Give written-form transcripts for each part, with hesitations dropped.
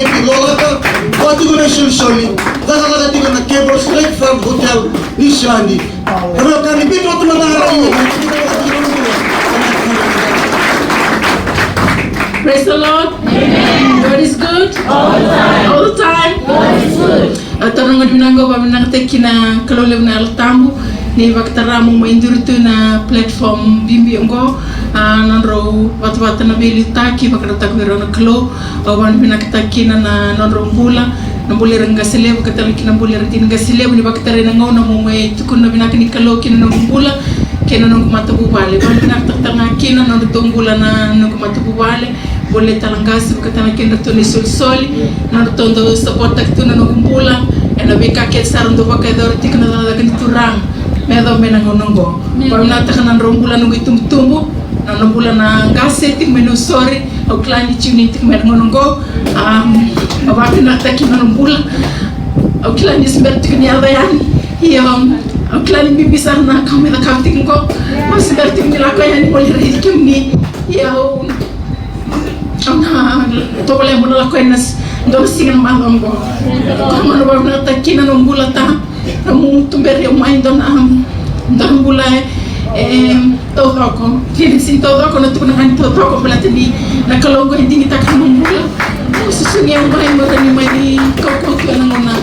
Lolaka, what you should show me. That's another thing on the cable straight from Hotel Nishandi. Can you be not Praise the Lord. Amen. God is good all the time. All the time. God is good. Atarong adminango ba minangteki na kalolev na altambu ni waktaramu mainduritu na platform bimbi ongo nonro watu na beli taki wakrataku na kalo wan minakitaki na nonro mbula nambule rangasile wakatala kina mbule ratin gasile ni waktare na ngona mumwe tukun na binakini kalo kina mbula kena nung matububale bali naktatanga kina nung tumbula na nung matububale boleh talangasi bukatana kena tuni sol-soli nung tondo sapota kituna nung mbula ena bika ket sarang do bakador tikna na kini turang medo menang nongo bali natakana nung mbula nung itumtumbu nung mbula na ngase tik menu sorry o klani chini tik menang nongo abaki natakina nung mbula o klani smertik ni adayan Klani bibi sana kami nak kating ko masih berarti nila kaya ni boleh rekim ni ya to boleh mula kaya nas do singan malam ko kamu nak nak takina nombula ta kamu tumberi umai don don bula todo ko tiene sin todo ko na tunan todo ko belati di na kalongo hindi kita kamu bula susunya umai mo ni mai ko na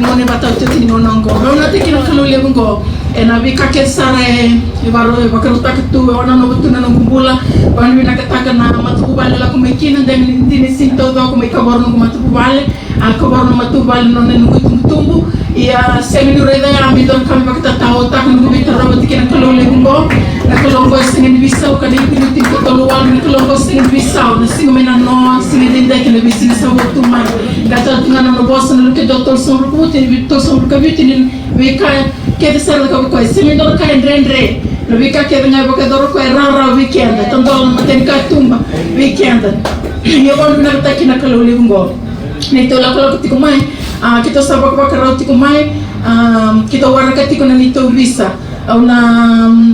ngone batau tini ngonongo ona tekino kalule bungo ena bika kesare ibaro bakaruta ketu ona no butuna no kumbula wan bina kataka na matubale la kumekina ndem ndini sinto do kumekabor no matubale akabor no matubale no nenu kutumbu ya seminu reda ya ambidon kami bakata tao tak no bita robot kina kalule bungo na kalongo singen bisau kali pinutin ko toluwal na kalongo singen bisau na singo mena no singen dinde kina bisina sa botu mai gata tungana no boss no ke doctor son ruputin victor son kabitin weka ke desar ka ko singen do ka rendre no weka ke nga bakador ko rara weekend tondol maten ka tumba weekend yo bon na takina kalule bungo nito la ko tiko mai kita sabak bakarau tiko mai kita waraka tiko na nito visa au na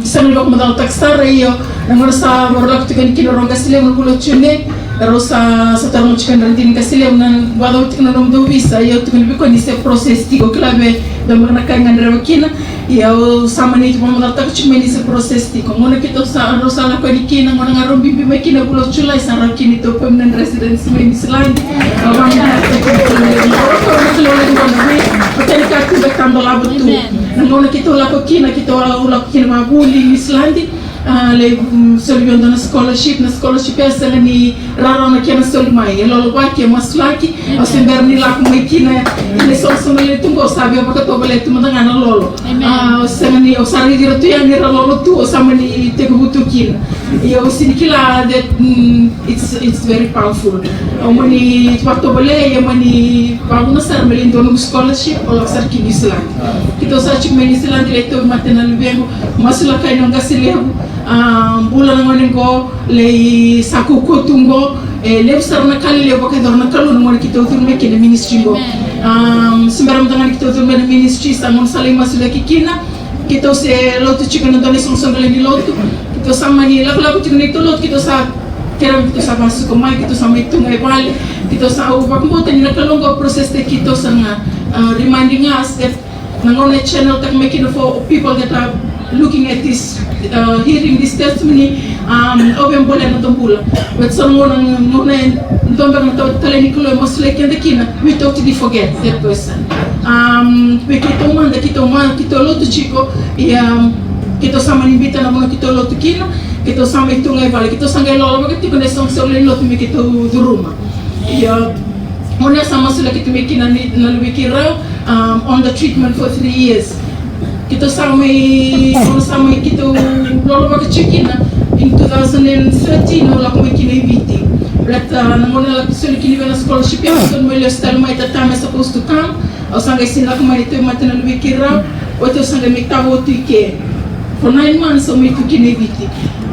sami bak madal taksara iyo nangor sa warlak tiko kino ronga sile mulgulo chune rosa sa tarmo chikan randin kasile na wado tiko na romdo visa iyo tiko biko ni se process tiko klabe damar na kanga nrawakina iyo sama ni tiko madal tak chime ni se process tiko ngona kito sa rosa la ko dikina ngona ngarom bibi makina bulo chulai sa rakini to permanent residence ni Islandi awanga Hotel kaki betando la betu. Nangona kita lako kina kita lako kina mabuli Islandi. Le solution na scholarship ya sala ni rara na kina solmai. Elo waki maslaki asember ni lako mekina ile solution le tungo sabe bakato bale tumandanga na lolo. Sala ni osari dira tu ya ni lolo tu osama ni tegubutu kina. Yo sinikila that it's very powerful. Mani waktu bale ya mani baguna sar melindo no scholarship olak sar ki Island. Kita sa chik meni Island leto matena lubego masula kai no gasile bulan ngone go le saku ko tungo le sar na kali le baka dor na kalu ngone kita utur me ki ministry go sembaram tangan kita utur me ministry samon saling masula kikina kita se lotu chikana doni sonsongale ni lotu kita sama ni laku chikana itu lotu kita sa kera kita sa masuk ke mai kita sama itu ngai balik kita sa ubah kembali ni nakalonggo proses te kita sanga reminding us that nangone channel tak making for people that are looking at this hearing this testimony open boleh na tombula but someone ngone ndomba na taleni kulo mosle kende kina we totally forget that person kita lotu chiko kita sama nimbita na mona kita lotu kina kita sama itu ngai balik kita sangai lolo begitu kena song-song lotu mi kita di rumah ya mona sama sudah kita bikin na lebih on the treatment for 3 years kita sama kita lolo begitu kina in 2013 olah kami kina eviti berata na mona la sudah kini bena scholarship ya kita mulai style mai tatama supposed to come au sangai sila kami itu mata na lebih o itu sangai miktawo tu ke for 9 months o mitu kina eviti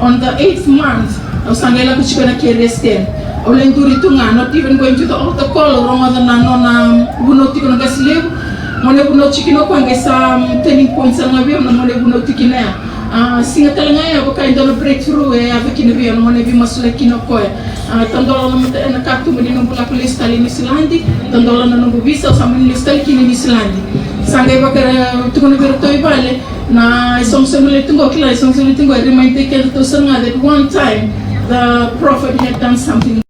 on the 8th month au sangai la kuchika na ke resten olen duri tunga not even going to the altar call ronga na nona buno tiko na gasile mone buno chikino kwa ngesa turning points nga bia na mone buno tikina singa talanga ya baka indona breakthrough ya bakina bia mone bi masula kino kwa Tandola na mata na kartu mani no bula lista ali Islandi, tandola na no visa sa mani lista kini Islandi. Sangai bakara tukuna bero toi bale na isong semule tungo kila isong semule tungo remind take to sanga that one time the prophet had done something.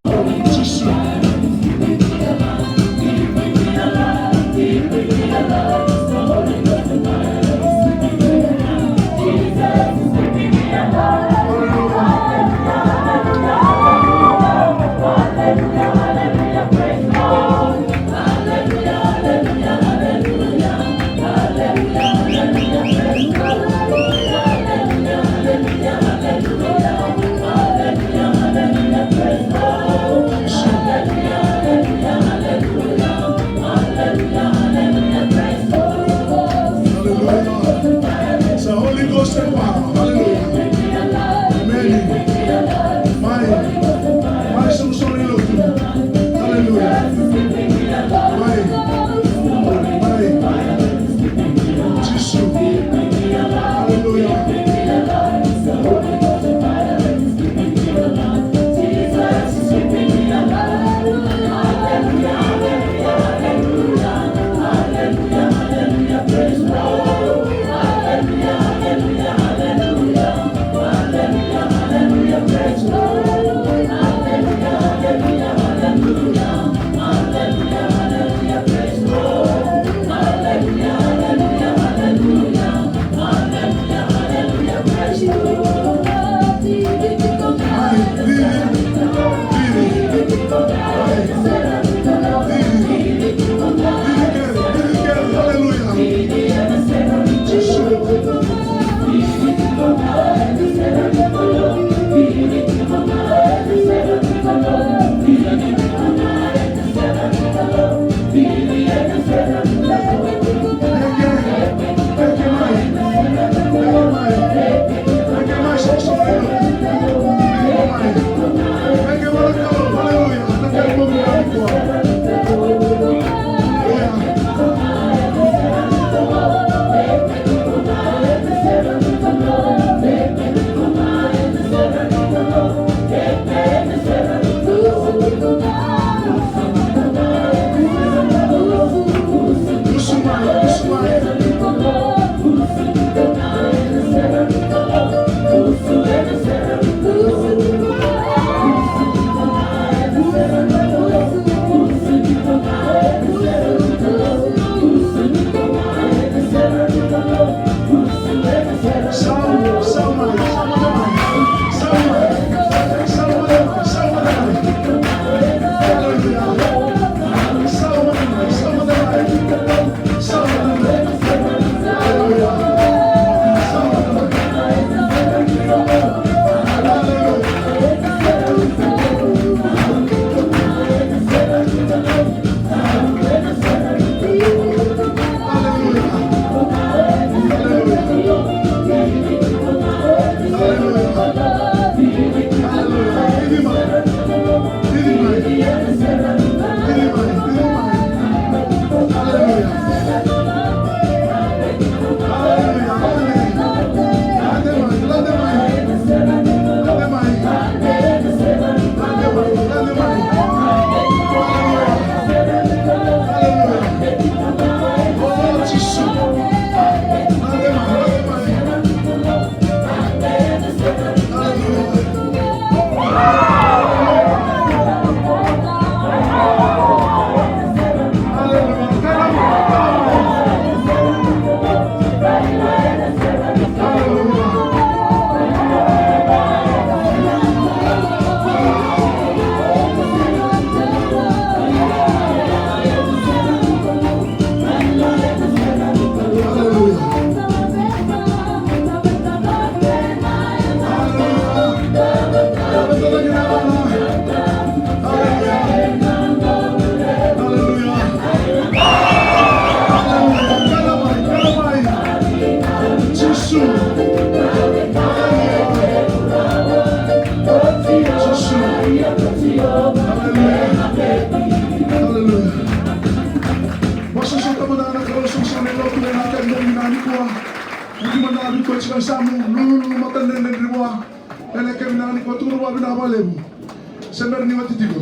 Sember ni matitigo.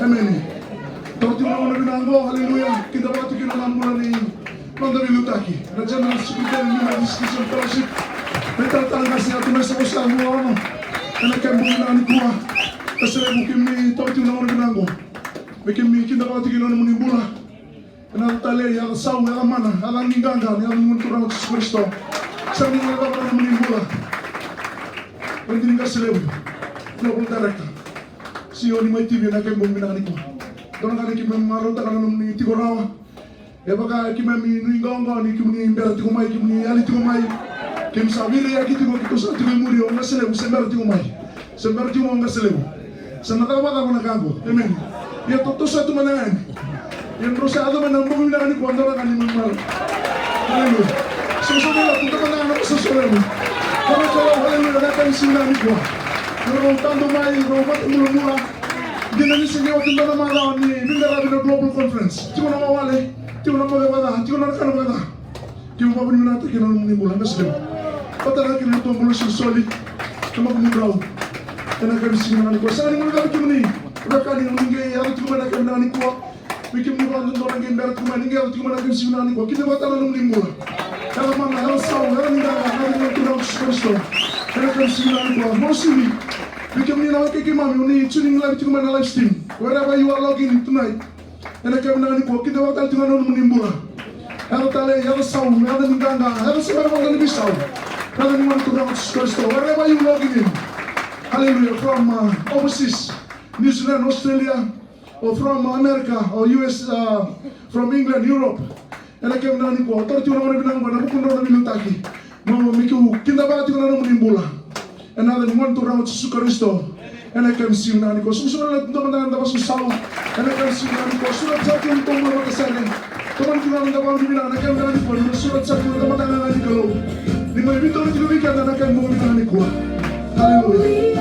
Amen. Torti mo na binango, hallelujah. Kita ba ito kinamamula ni Manda Milutaki. Na General Secretary ni Discussion Fellowship. May tatalaga siya tumesa ko sa ano. Ana kembung na ni kuha. Kasi mo kimi torti mo na binango. May kimi kita ba ito kinamamula. Ana tale ya saw ya mana, alang ginganga, ya muntura ng Jesus Kristo. Sa mga ba na manimula. Pwede nga sila. Global Director. CEO ni May TV na kembung binango ni kuha. Doon kami marota ka naman ni Tigorawa. E baka kami nuingongo ni kami imbera tigumay, kami ali tigumay. Kami sabili ya kitigo kito sa tigumay muri o ngaselebu, sembera tigumay. Sembera tigumay ngaselebu. Sa nakawaka ko nakago. Amen. Ya toto sa tumanangan. Yan rosado man ang bumili na ni Kwando na kanimang maro. Hallelujah. Susunod na, punta pa na anak sa susunod. Kami ko, hallelujah, nakaising namin ko. Pero tando may, robat umulumura. Dinali sa niyo tinda na mga ni Bindarabi na Global Conference. Tiyo na mawali, tiyo na magawala, tiyo na nakanawala. Tiyo mabuni mo natin kinanong mula na sila. Patala kinanong mula siya solid na magmuraw. Kaya nagkabising na ko. Saan mo nagkabit yung ni? Rakani ng ningay, ayaw tiyo man nagkabit na ko. Bikin mo ba nung naging meron kumain, ayaw tiyo man nagkabising na ko. Kinabata na nung mula. Kaya mga halang saw, halang ninganga, halang ningang tinawag sa Kristo. Kaya nagkabising na ko. Mostly, Become now kay mami uni tuning live to my live stream. Wherever you are logging in tonight. And I come na ni ko kita watal tinga no mnimbula. Halo tale halo sound halo ninganga halo semana mga libisaw. Halo ni man to Kristo. Wherever you logging in. Hallelujah from overseas, New Zealand, Australia, or from America or US, from England, Europe. And I come na ni ko tor tinga no binang na puno na bilutaki. Mama miku kinda ba tinga no mnimbula. And now the one to round Jesus Kristo. And I can see you now because susunod na naman na sa saw. And I can see you now because sunod sa akin itong mga kasali. Tuman ko na naman din na kan na ko sunod sa akin naman na ni ko. Di mo ibito ni ko weekend na kan mo ni ko. Hallelujah.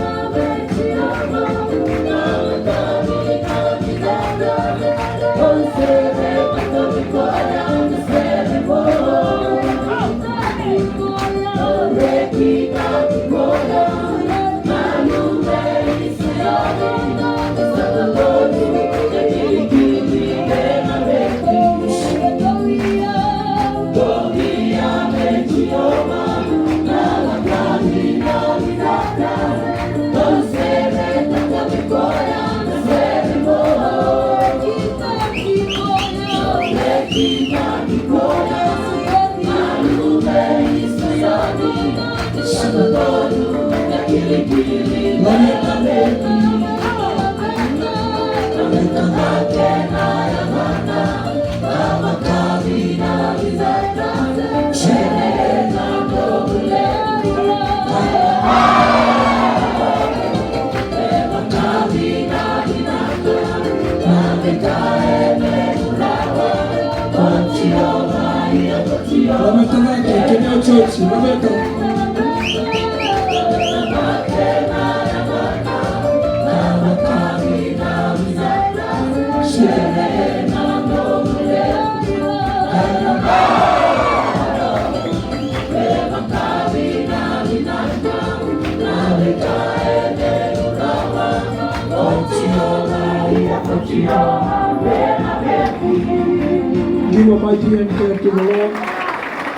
Give a mighty hand clap to the Lord.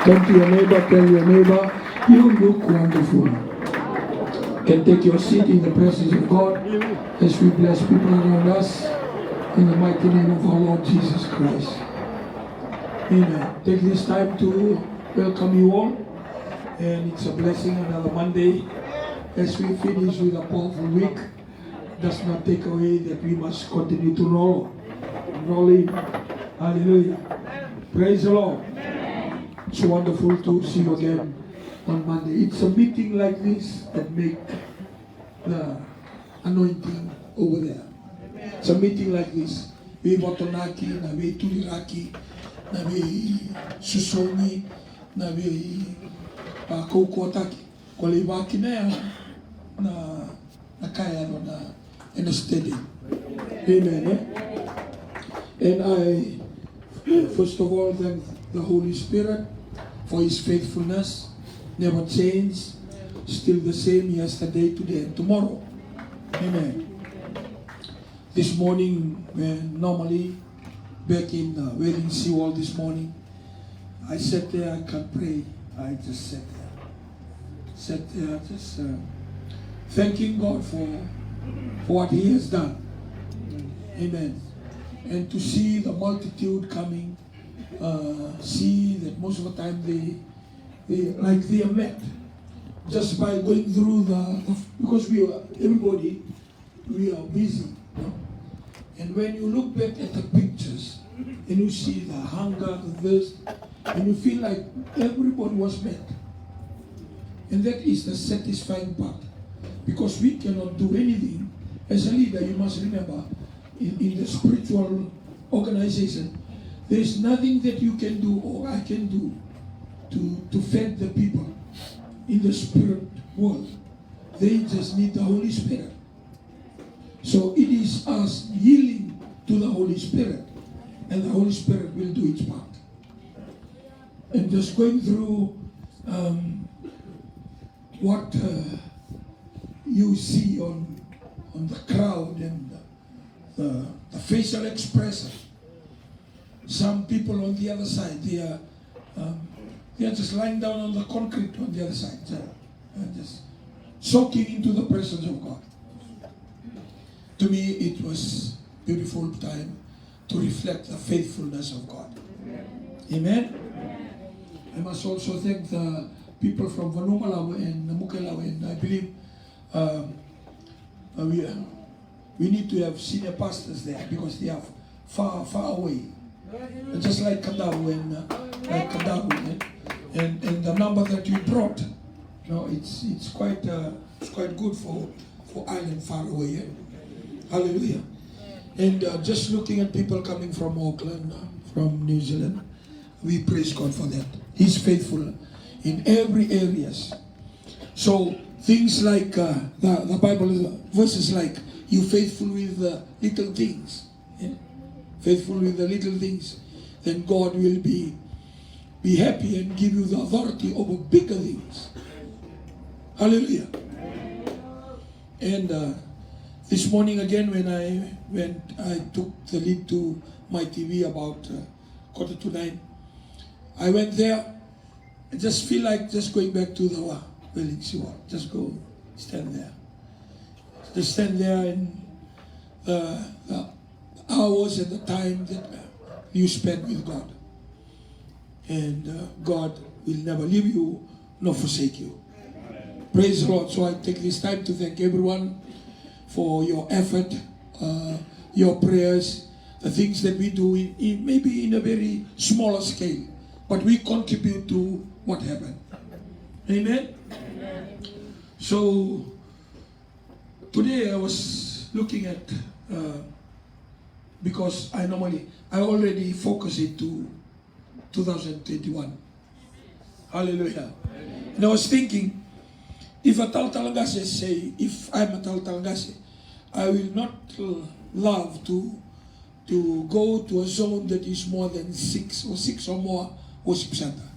Turn to your neighbor, tell your neighbor, you look wonderful. Can take your seat in the presence of God as we bless people around us in the mighty name of our Lord Jesus Christ. Amen. Take this time to welcome you all, and it's a blessing. Another Monday as we finish with a powerful week does not take away that we must continue to roll in. Hallelujah. Praise the Lord. It's wonderful to see you again on Monday. It's a meeting like this that make the anointing over there. It's a meeting like this. We botonaki, na we tuliraki, na we susoni, na we kukuotaki. Kwa libaki na yan, na kaya na in a steady. Amen. And I, first of all, thank the Holy Spirit for His faithfulness, never changed, still the same yesterday, today, and tomorrow. Amen. this morning, when normally back in Wailing Seawall this morning, I sat there, I can't pray. I just sat there, just thanking God for what He has done. Amen. And to see the multitude coming, see that most of the time they are met just by going through because everybody are busy. You know? And when you look back at the pictures and you see the hunger, the thirst, and you feel like everybody was met. And that is the satisfying part. Because we cannot do anything. As a leader, you must remember, in the spiritual organization, there is nothing that you can do or I can do to feed the people in the spirit world. They just need the Holy Spirit. So it is us yielding to the Holy Spirit, and the Holy Spirit will do its part. And just going through what you see on the crowd and the facial expression. Some people on the other side, they are just lying down on the concrete on the other side, just soaking into the presence of God. To me, it was a beautiful time to reflect the faithfulness of God. Amen. I must also thank the people from Vanumalawe and Namukelawe, and I believe we need to have senior pastors there because they are far away. Just like Kadawu and the number that you brought, it's quite good for island far away. Hallelujah. And just looking at people coming from Auckland, from New Zealand, we praise God for that. He's faithful in every areas. So things like the Bible verses like, you faithful with the little things, faithful with the little things, then God will be happy and give you the authority over bigger things. Hallelujah. And this morning again, when I took the lead to my TV about 8:45, I went there. I just feel like just going back to the Wailing Seawall. Just go stand there. Just stand there in the hours and the time that you spend with God. And God will never leave you nor forsake you. Praise the Lord. So I take this time to thank everyone for your effort, your prayers, the things that we do maybe in a very smaller scale, but we contribute to what happened. Amen? So today I was looking at, because I already focus it to 2021. Hallelujah. And I was thinking, if a Talatangase say, if I'm a Talatangase, I will not love to go to a zone that is more than six or more worship center.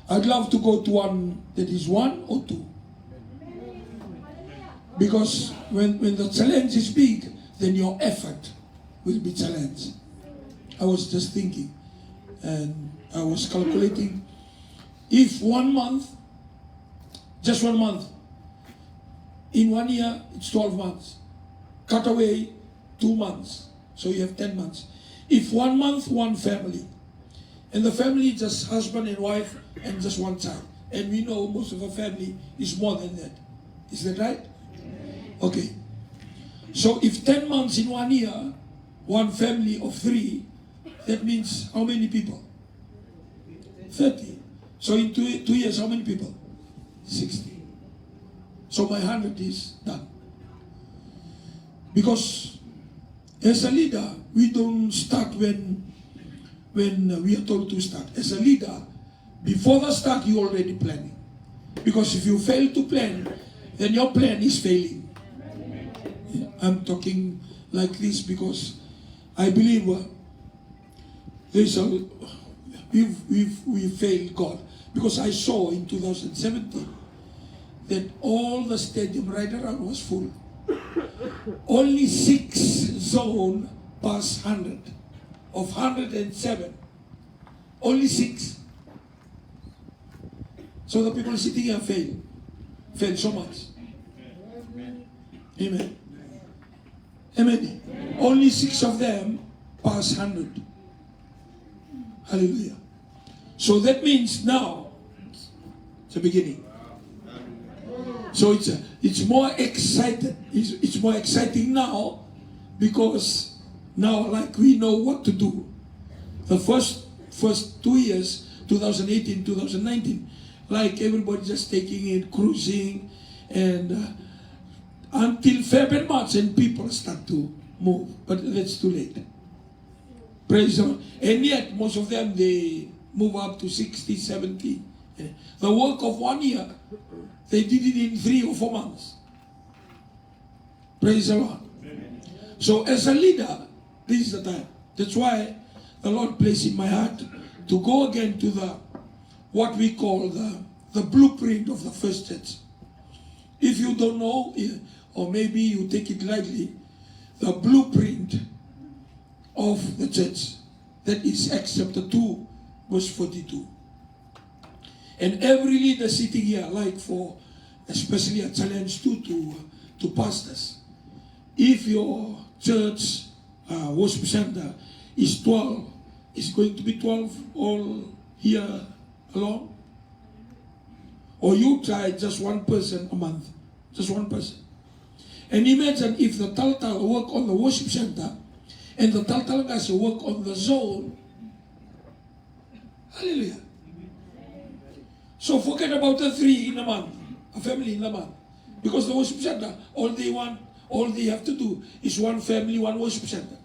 I'd love to go to one that is 1 or 2. Because when the challenge is big, then your effort will be challenged. I was just thinking, and I was calculating, if 1 month, just 1 month, in 1 year, it's 12 months. Cut away 2 months, so you have 10 months. If 1 month, 1 family, and the family just husband and wife and just 1 child, and we know most of a family is more than that. Is that right? Okay. So if 10 months in 1 year, 1 family of 3, that means how many people? 30. So in 2 years, how many people? 60. So my 100 is done. Because as a leader, we don't start when we are told to start. As a leader, before the start, you're already planning. Because if you fail to plan, then your plan is failing. I'm talking like this because I believe we failed God. Because I saw in 2017 that all the stadium right around was full. Only 6 zone past 100. Of 107, only 6. So the people sitting here fail so much. Amen. Amen. Only 6 of them pass 100. Hallelujah. So that means now it's the beginning. So it's more excited. It's more exciting now because now like we know what to do. The first 2 years, 2018, 2019, like everybody just taking it, cruising, and until February, March, and people start to move. But that's too late. Praise the Lord. And yet, most of them, they move up to 60, 70. The work of 1 year, they did it in 3 or 4 months. Praise the Lord. So as a leader, this is the time. That's why the Lord placed in my heart to go again to the what we call the blueprint of the first church. If you don't know, or maybe you take it lightly, the blueprint of the church, that is Acts chapter 2, verse 42. And every leader sitting here, like for especially a challenge to pastors, if your church worship center is 12, is going to be 12 all year long? Or you try just one person a month, just one person. And imagine if the Taltal work on the worship center and the Taltal guys work on the zone. Hallelujah. So forget about the 3 in a month, a family in a month. Because the worship center, all they have to do is one family, one worship center.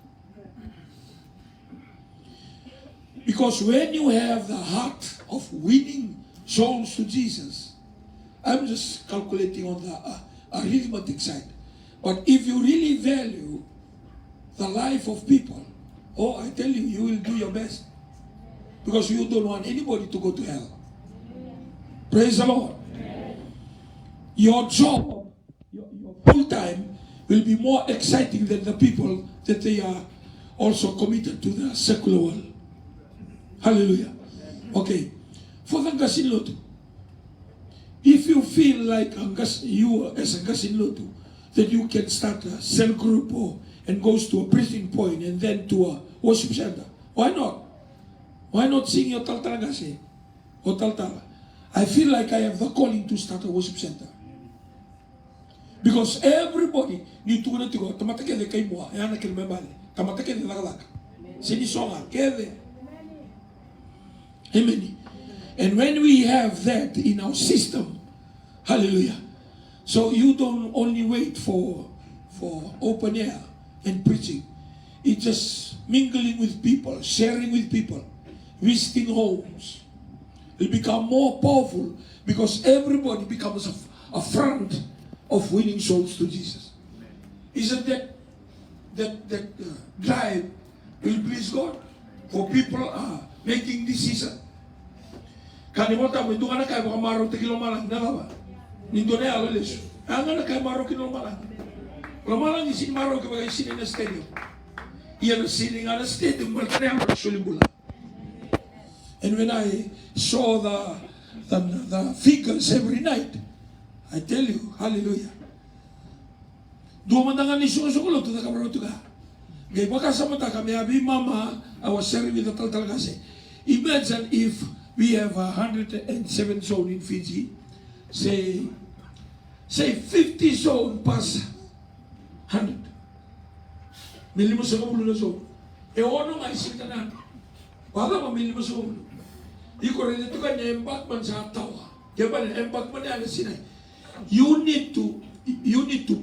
Because when you have the heart of winning souls to Jesus, I'm just calculating on the arithmetic side. But if you really value the life of people, oh, I tell you, you will do your best. Because you don't want anybody to go to hell. Praise the Lord. Your job, your full time, will be more exciting than the people that they are also committed to the secular world. Hallelujah. Okay. For the Gasinlotu, if you feel like you as a Gasinlotu, that you can start a cell group and goes to a preaching point and then to a worship center, why not? Why not sing your Taltalagase or Taltala? I feel like I have the calling to start a worship center. Because everybody need to go. Tamatake de kaimwa, yana kilmebali. Tamatake de lagalaka. Sini songa, kede. Amen. And when we have that in our system, hallelujah. So you don't only wait for open air and preaching. It's just mingling with people, sharing with people, visiting homes. It becomes more powerful because everybody becomes a front of winning souls to Jesus. Isn't that drive will please God? For people are making decision. Kanimota mo dunga na kay baka maro te kilomalang na ba? Nindone alo leso. Anga na kay maro kilomalang. Kilomalang isin maro kay baka isin na stadium. Iyan sitting on a stadium but never sulimbula. And when I saw the figures every night, I tell you, hallelujah. Dua mandangan ni suko to the kamaro to ga. Gay baka sa mata kami abi mama, I was sharing with the Taltalagase. Imagine if we have 107 zone in Fiji, say 50 zone plus 100. Milimo sa kamulo na zone. E ono nga isip na natin. Wala pa milimo sa kamulo. Iko rin ito ka na-embark man sa tawa. Kaya ba na-embark man na sinay. You need to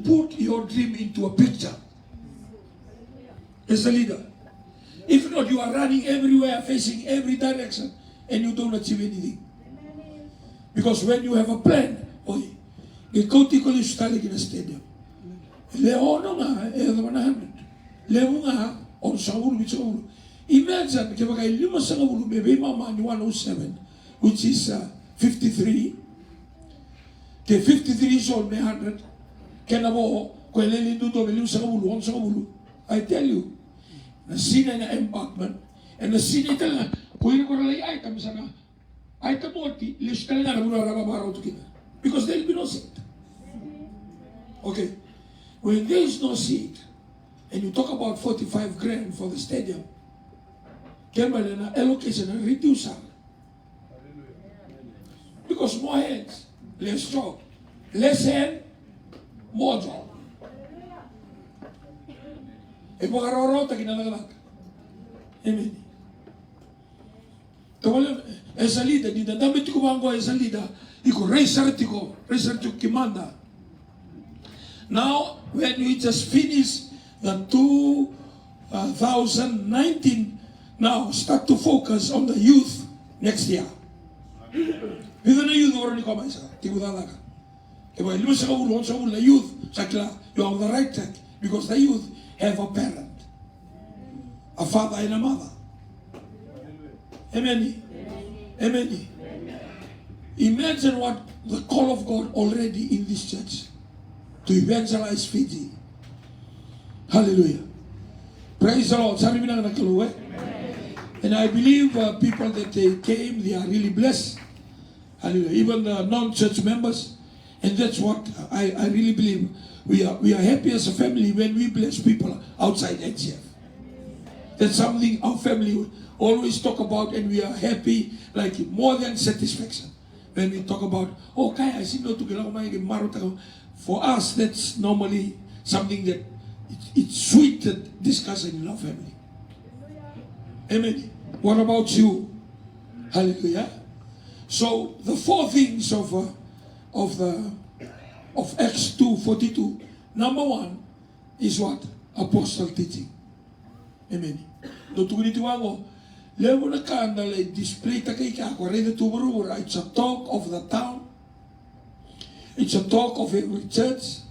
put your dream into a picture. As a leader. If not, you are running everywhere, facing every direction, and you don't achieve anything. Because when you have a plan, ikaw ti ko yung stalik in a stadium. Leono nga, 100. Lewo nga, on sa ulo, imagine, kaya kay 5 sa ulo, maybe mama ni 107, which is 53. Kaya 53 is all may 100. Kaya na mo, kaya lilindo to, may 5 sa ulo, 1 sa ulo. I tell you, na sina na embankment, and na sina talaga, kung yun ko nalay item sana, item mo, list talaga na muna rababaraw to kita. Because there will be no seat. Okay, when there is no seat, and you talk about 45 grand for the stadium, kaya na allocation na reduce. Because more hands, less job. Less hand, more job. E pagkaroro, taginalagalak. Amen. Tawala, esa lida, di dadamit ko bangko esa lida, iko racer tiko kimanda. Now, when we just finish the 2019, now start to focus on the youth next year. Even the youth already come isa, tikudalaga. If I lose the youth, you are on the right track because the youth have a parent, a father and a mother. Amen. Amen. Imagine what the call of God already in this church to evangelize Fiji. Hallelujah. Praise the Lord. And I believe people that they came, they are really blessed. Hallelujah. Even the non-church members. And that's what I really believe. We are happy as a family when we bless people outside NCF. That's something our family always talk about, and we are happy, like more than satisfaction. When we talk about, oh, kaya, I see no to for us, that's normally something that it's sweet to discuss in our family. Amen. What about you? Hallelujah. So the four things of Acts 2:42. Number one is what? Apostle teaching. Amen. Doon ito ako, lewo na kanda like display ta kay ako ready to burura. It's a talk of the town. It's a talk of every church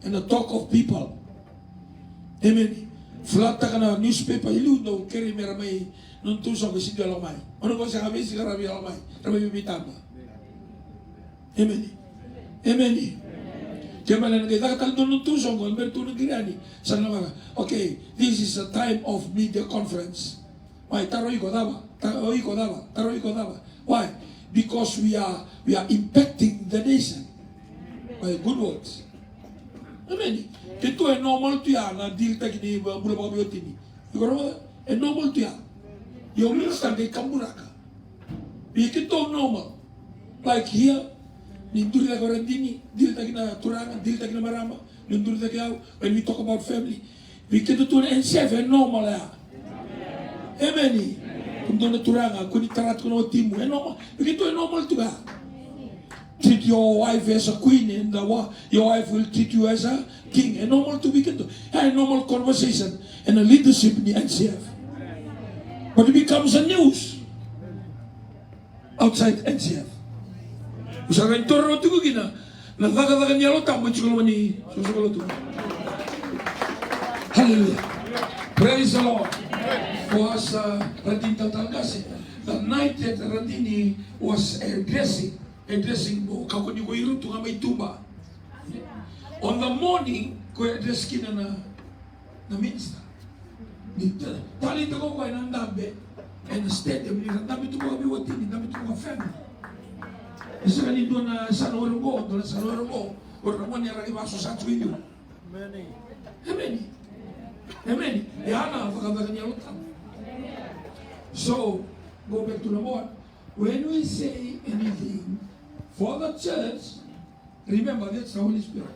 and a talk of people. Amen. Flat ta kana newspaper ilu no keri meramay nung tuso kasi galamay. Ano ba sa kami si karabi galamay? Ramay bibitama. Amen. Amen. Kaya malang nagkita nung tusong ko, Alberto nung kirani. Sana naman, okay, this is a time of media conference. Why? Taroy ko daba. Why? Because we are impacting the nation by good words. Amen. Ito ay normal to yan, na deal tayo ni Bulabang Biyotini. Ikaw naman, ay normal to yan. Yung minsan kay Kamburaka. Ito normal. Like here, ninduri na ko rin dini, dili tayo na turangan, dili tayo na marama, ninduri tayo when we talk about family. Bigyan ito na NCF, normal ya. Amen. Kung doon na turangan, kung itarat ko na timu, normal. Bigyan ito normal to ka. Treat your wife as a queen, and your wife will treat you as a king. Normal to bigyan ito. Normal conversation and a leadership in the NCF. But it becomes a news outside NCF. Usa rin toro ito ko gina, nagkakatakan niya lotang, matsikolo ni susukolo ito. Hallelujah. Praise the Lord. Was Radin Tatalgasi. The night that Radini was addressing mo, kako ni ko iru ito nga may tuba. On the morning, ko address kina na minister. Talita ko kayo ng dabe, and stadium, dami ito mga biwatin, dami ito mga family. Isa kanin doon na San Orogo, o ramon niya rakibaso sa Twiyo. Amen. Amen. Yana, pagkatakan niya utang. So, go back to the word. When we say anything for the church, remember that's the Holy Spirit.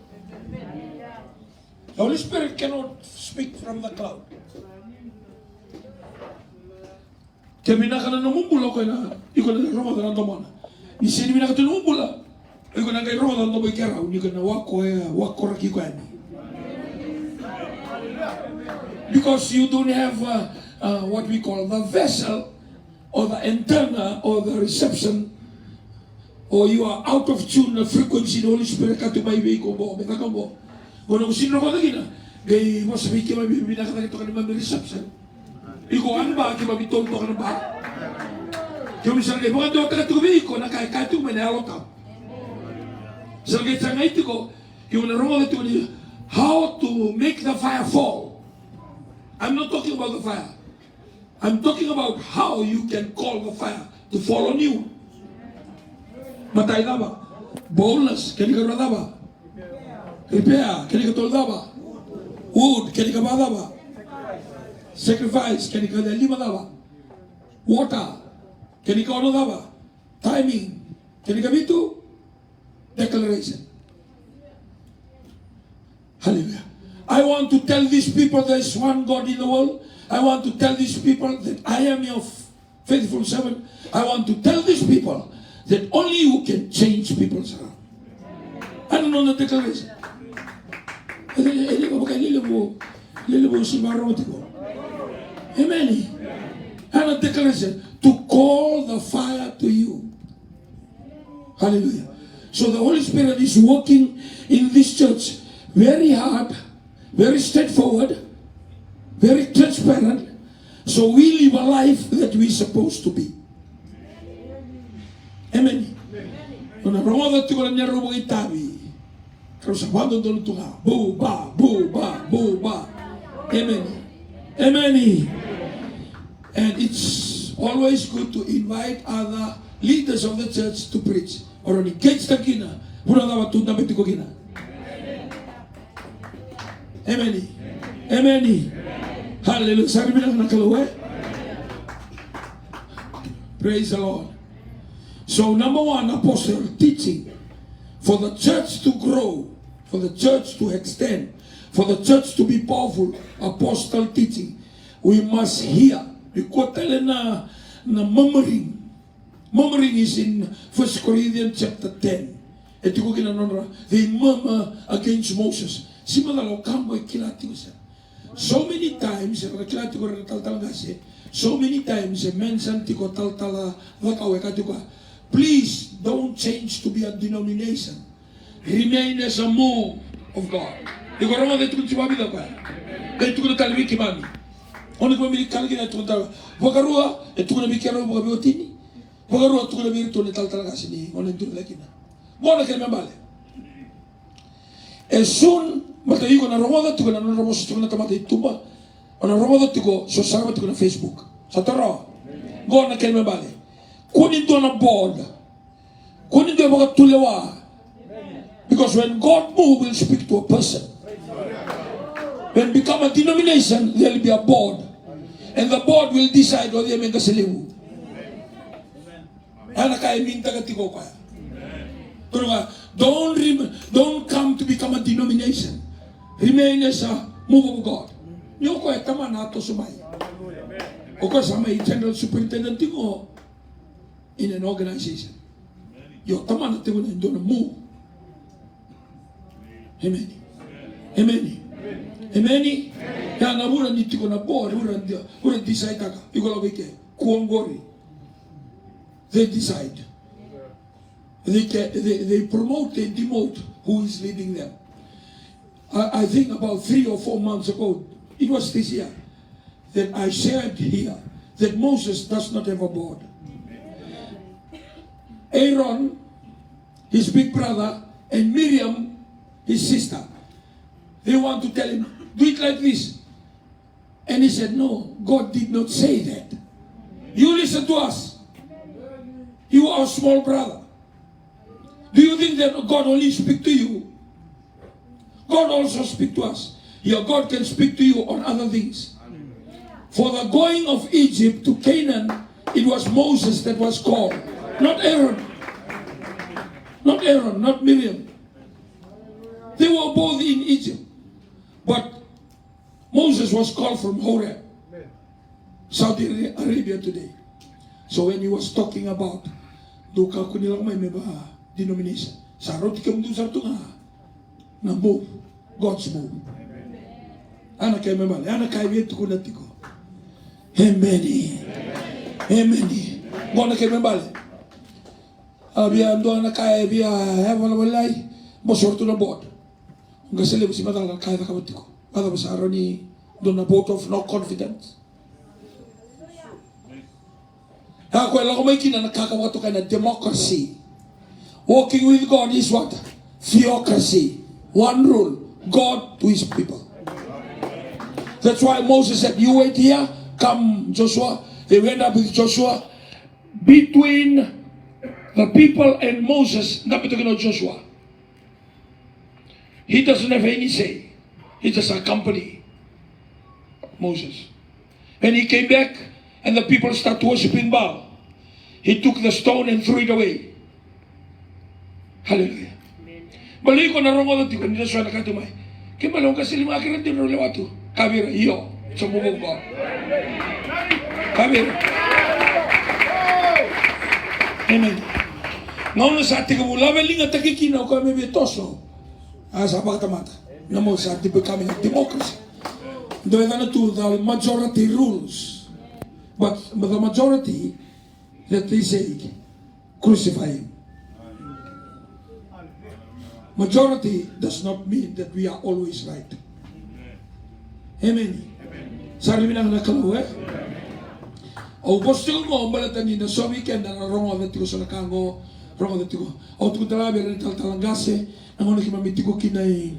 The Holy Spirit cannot speak from the cloud. Kaya minaka na namumula ko na, ikaw na Ramadan ang tomana. Isini minaka ito namumula. Ikaw na kay Ramadan ang tomay kera, ikaw na wako raki ko yan. Because you don't have what we call the vessel, or the antenna, or the reception, or you are out of tune the frequency the Holy Spirit ka tumaybay ko mo, may kakamo. Kung nung sino ko lagi na, kay masabi ka mabibina ka na ito ka naman may reception. Iko ano ba, kaya mabitol to ka na ba? Kaya misal kayo, mga doon ka na tumabi ko, na kaya ito may nalok ka. Misal kayo sa ngayon ko, yung narungan ito niya, how to make the fire fall. I'm not talking about the fire. I'm talking about how you can call the fire to fall on you. Matay daba. Boldness, kani ka daba. Repair, kani ka tol daba. Wood, kani ka ba daba. Sacrifice, kani ka lima daba. Water, kani ka ono daba. Timing, kani ka bitu. Declaration. Hallelujah. I want to tell these people there is one God in the world. I want to tell these people that I am your faithful servant. I want to tell these people that only you can change people's around. I don't know the declaration. Amen. And a declaration to call the fire to you. Hallelujah. So the Holy Spirit is working in this church very hard, very straightforward, very transparent, so we live a life that we're supposed to be. Amen. Una roda tu con nero bo itabi. Rosa quando do tu ha. Bu ba. Amen. Amen. And it's always good to invite other leaders of the church to preach. Or on engage the kina. Pura dawa tu na betiko kina. Amen. Amen. Hallelujah. Sabi bilang nakalawa. Praise the Lord. So number one, apostle teaching. For the church to grow, for the church to extend, for the church to be powerful, apostle teaching. We must hear. Because na murmuring. Murmuring is in 1 Corinthians chapter 10. Ito ko kinanonra. They murmur against Moses. Simadalo kamboy kilati ko siya. So many times, kilati ko rin tal-tal kasi, so many times, mention tiko tal-tala, wakawe katiko, please don't change to be a denomination. Remain as a move of God. Iko rama dito ko siwabi da kwa. Dito ko na talwi kimami. Ono ko mili kalagi na ito ko tal. Wakarua, ito ko na bikero mga biotini. Wakarua, ito ko na birito ni tal-tal kasi ni ono ito lagi na. Mona kayo mabale. As soon matayi ko na romoda tiko na romoda tiko na tamatay tuba. O na romoda tiko so sarap tiko na Facebook. Sa taro. Go na kelme bale. Kunin do na board. Kunin do mga tulewa. Because when God moves, will speak to a person. When become a denomination, there will be a board. And the board will decide whether you make a silimu. Ana kaya minta ka tiko kaya. Don't come to become a denomination. Remain as a move of God. Yung ko tama na to sumay. O ko sa may general superintendent ko in an organization. Yung tama na tingo na doon na move. Amen. Amen. Amen. Kaya nabura niti ko na board, ura decide ka. Iko lang ike. Kuanggori. They decide. They promote, they demote who is leading them. I think about 3 or 4 months ago, it was this year, that I shared here that Moses does not have a board. Aaron, his big brother, and Miriam, his sister, they want to tell him, do it like this. And he said, no, God did not say that. You listen to us. You are a small brother. Do you think that God only speaks to you? God also speaks to us. Your God can speak to you on other things. For the going of Egypt to Canaan, it was Moses that was called, not Aaron. Not Aaron, not Miriam. They were both in Egypt. But Moses was called from Horeb, Saudi Arabia today. So when he was talking about duka ko nilang may ba denomination, sarot ikam dun sa tunga na move, God's move. Anak kayo may mali, anak kayo ito ko natin ko. Amen. Amen. Anak kayo may mali. Biya ando anak kayo, biya hewan walay, bosorto na board. Ang gasalim si matagal kaya na kamati ko. Para ba sa araw ni doon na vote of no confidence. Ako lang ko may kina nakakawato ka na democracy. Walking with God is what? Theocracy. One rule. God to His people. That's why Moses said, you wait here, come Joshua. They went up with Joshua. Between the people and Moses, not between Joshua. He doesn't have any say. He just accompanied Moses. When he came back and the people started worshiping Baal, he took the stone and threw it away. Hallelujah. Balik ko na rongo dati ko nila suwana katumay. Kimalong kasi lima akiran din ro lewato. Kabira iyo sa bubong ko. Kabira. Amen. Ngayon sa ating mula weling at takikinaw kami bitoso. Sa pagkamata. Namo sa ating becoming a democracy. Doon na to the majority rules. But the majority that they say crucify him. Majority does not mean that we are always right. Amen. Sari binang nakalaw O posto mo balatan ni na so weekend na rongo dati ko sa nakango rongo dati ko. O tuko talabi rin talangase nangono ki mamiti ko kinay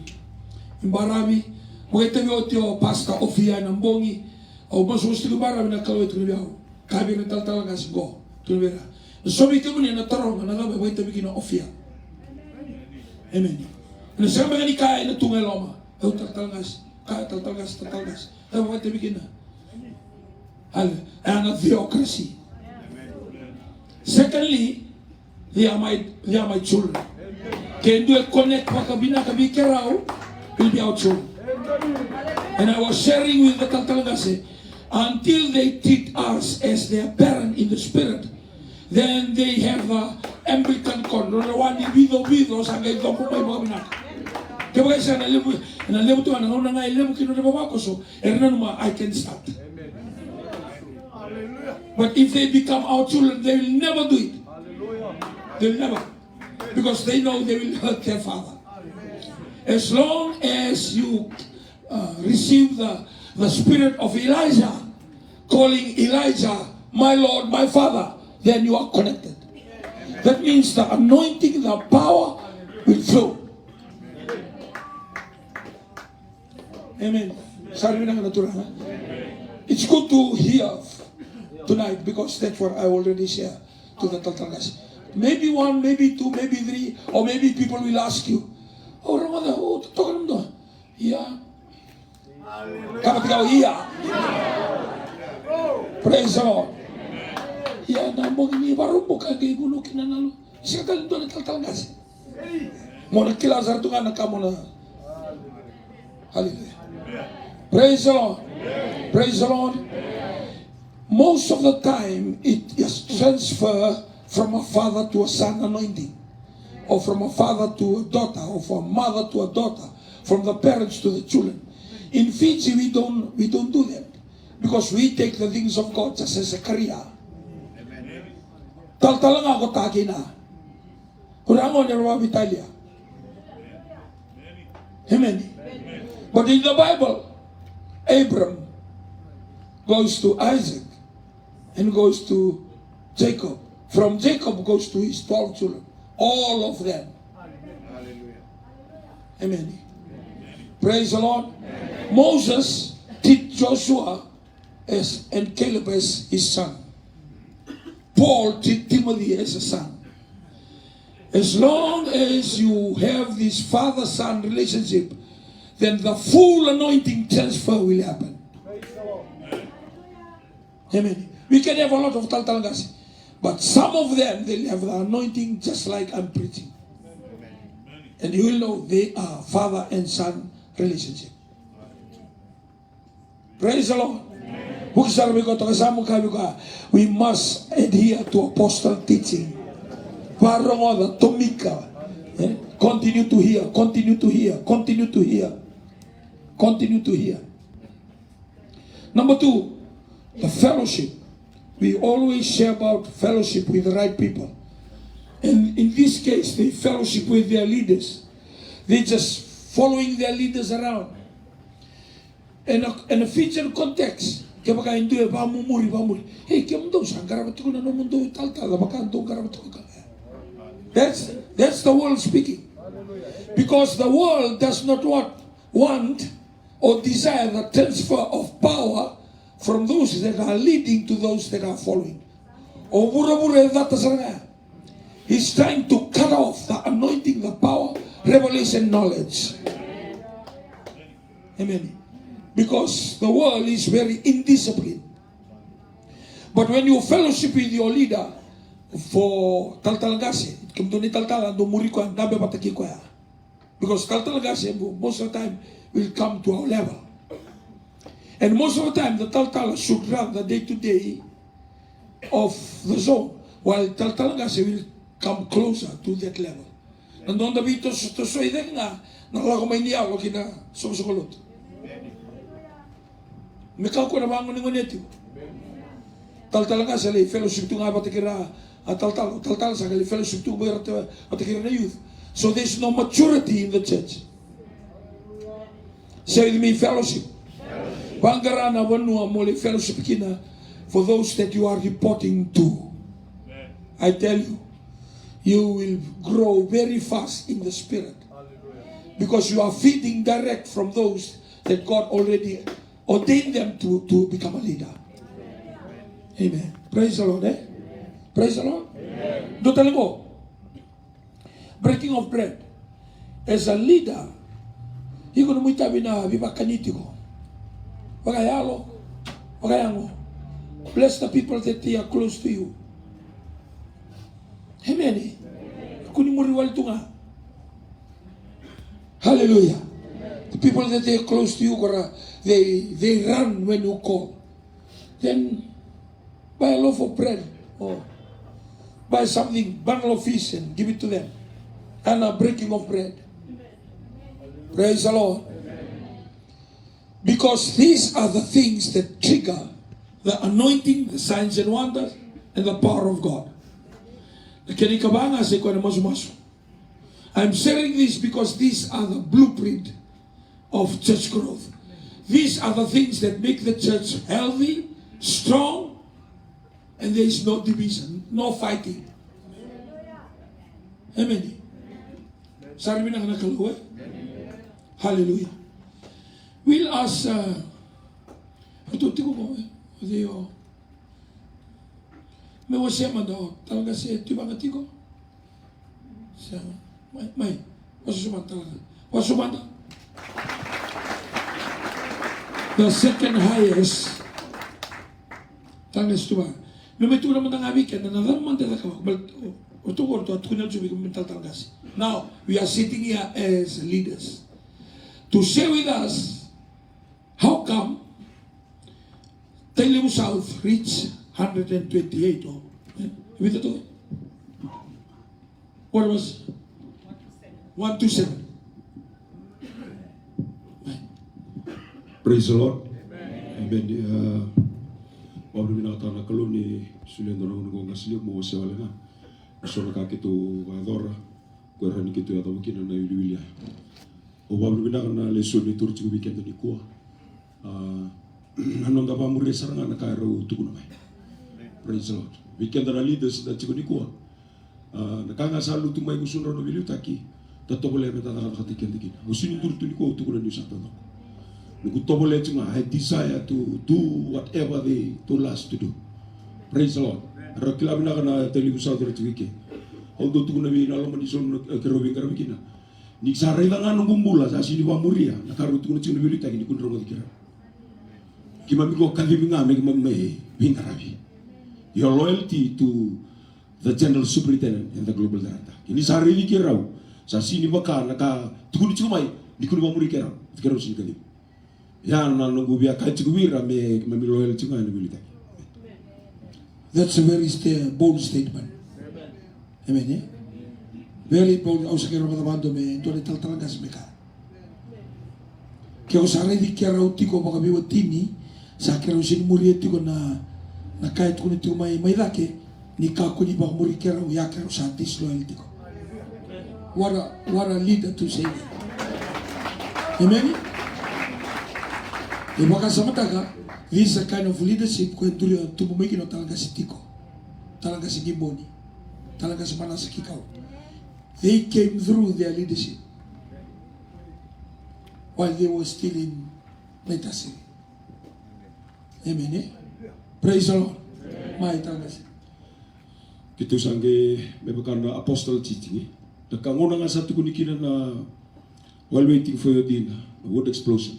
imbarami. Wait tayo tio pasta ofia ng bongi. O posto ko barami na kalawit ko biyaw. Kabi rin talangase go. Tulbera. So weekend mo ni na tarong na nga wait tayo kina ofia. Amen. Na siya mga ni kaya na tungal loma. O taltangas, kaya taltangas. Tayo mga tabikin na. And a theocracy. Secondly, they are my children. Can do a connect wakabina kabi kerao will be our children. And I was sharing with the taltangas until they treat us as their parent in the spirit. Then they have the Anglican control. One video sangay dopo may mga binak. Kaya siya nalimu to na una nga ilemu kino na babako so erna numa I can start. But if they become our children, they will never do it. They will never, because they know they will hurt their father. As long as you receive the spirit of Elijah, calling Elijah my Lord, my Father, then you are connected. That means the anointing, the power will flow. Amen. It's good to hear tonight because that's what I already share to the Taltangas. Maybe one, maybe two, maybe three, or maybe people will ask you, oh, Ramada, oh, talk to yeah. Yeah. Praise the Lord. Ya na mo ni baru buka kay gulo kinanalo. Siya kaldo na taltalgas. Mo na kilazar to nga nakamo na. Hallelujah. Praise the Lord. Praise the Lord. Most of the time it is transfer from a father to a son anointing, or from a father to a daughter, or from a mother to a daughter, from the parents to the children. In Fiji we don't do that, because we take the things of God just as a career. Taltalang ako taki na. Kurangon ni Roma Vitalia. Amen. But in the Bible, Abram goes to Isaac and goes to Jacob. From Jacob goes to his 12 children. All of them. Amen. Praise the Lord. Moses did Joshua and Caleb as his son. Paul treated Timothy as a son. As long as you have this father-son relationship, then the full anointing transfer will happen. Amen. We can have a lot of taltalgas, but some of them, they'll have the anointing just like I'm preaching. And you will know they are father and son relationship. Praise the Lord. We must adhere to apostle teaching. Continue to hear, continue to hear, continue to hear, continue to hear. Number two, the fellowship. We always share about fellowship with the right people. And in this case, they fellowship with their leaders. They just following their leaders around. In a future context, hey, that's the world speaking. Because the world does not want or desire the transfer of power from those that are leading to those that are following. O mura-mura data saranga. He's trying to cut off the anointing, the power, revelation, knowledge. Amen. Because the world is very indisciplined. But when you fellowship with your leader for taltalagasi, kumtuni taltala do muri ko dabe pataki ko ya. Because taltalagasi most of the time will come to our level. And most of the time the taltala should run the day-to-day of the zone, while taltalagasi will come closer to that level. And on the way to soy nga nalako may niya ko kina sumusukulot. Mikaw ko na bangon ng ngunit. Tal-tal nga sa fellowship to nga patikira tal-tal sa fellowship to patikira na youth. So there's no maturity in the church. Say with me, fellowship. Bangarana wanua mole fellowship kina for those that you are reporting to. I tell you, you will grow very fast in the spirit. Because you are feeding direct from those that God already ordained them to become a leader. Amen. Praise the Lord, eh? Praise the Lord. Do tell mo, breaking of bread. As a leader, iko na muitabi na bibakaniti ko. Wakayalo, wakayango. Bless the people that they are close to you. Amen. Kuni muriwal ito nga. Hallelujah. The people that they are close to you, they run when you call. Then buy a loaf of bread or buy something, bundle of fish and give it to them. And a breaking of bread. Praise the Lord. Because these are the things that trigger the anointing, the signs and wonders, and the power of God. I'm sharing this because these are the blueprint of church growth. These are the things that make the church healthy, strong, and there is no division, no fighting. Amen. Hallelujah. We'll ask me was do talaga si tibanga tiko. May wasuman talaga. Wasuman. The second highest tangas tuba. Me metu na mga weekend na naman talaga ka. Utugor to at kunal subi mental tangas. Now we are sitting here as leaders to share with us how come Taylor South reached 128 or what was 127. Praise the Lord. Amen. Wabri binata na kaloni sulen dorong ngo ngasli mo sewala na. So nakakitu adora ko rani kitu ya tamukin na yuliya. O wabri binata na lesson ni turchi weekend ni ko. Anong gaba mo resaranga na karo tukuna mai. Praise the Lord. Weekend na leaders da chiko ni ko. Nakanga salu tumay gusto ro no bilutaki. Tatobole meta nakatikin dikin. Usini turtu ni ko tukuna ni sa tato. I desire to do whatever they told us to do. Praise the Lord. Rakila bina kana Telugu South Wiki. Although tu kuna bina lo manison kerobing kerobikina. Ni sare da nganu gumbula sa sini wa muria. Nakaru tu kuna chino bilita kini kun rongo dikira. Kima migo kadibinga me me bingarabi. Your loyalty to the general superintendent and the global director. Ini sare dikira sa sini baka naka tu kuna chino mai di kuna wa muri kira. Dikira sini kadib. That's a very bold statement. Amen. Very bold. Ako sa kiro matamando me ito ni talagas me ka. Kaya ko sa ready kaya rauti ko baka biwa tini sa kiro sin murieti ko na kahit ko nito may laki ni kako ni baka muri kaya rau ya kiro sa disloyalty ko. What a leader to say that. Amen. Ibaka sa mata ka, this is a kind of leadership kung tumumiki no talaga si Tiko, talaga si Gimboni, talaga si Manasa Kikaw. They came through their leadership while they were still in Metasi. Amen. Eh? Praise the Lord. Mai tangas. Kita sangge mebakan apostle teaching. Nakanguna nga sa tukunikina na while waiting for your dinner, wood explosion.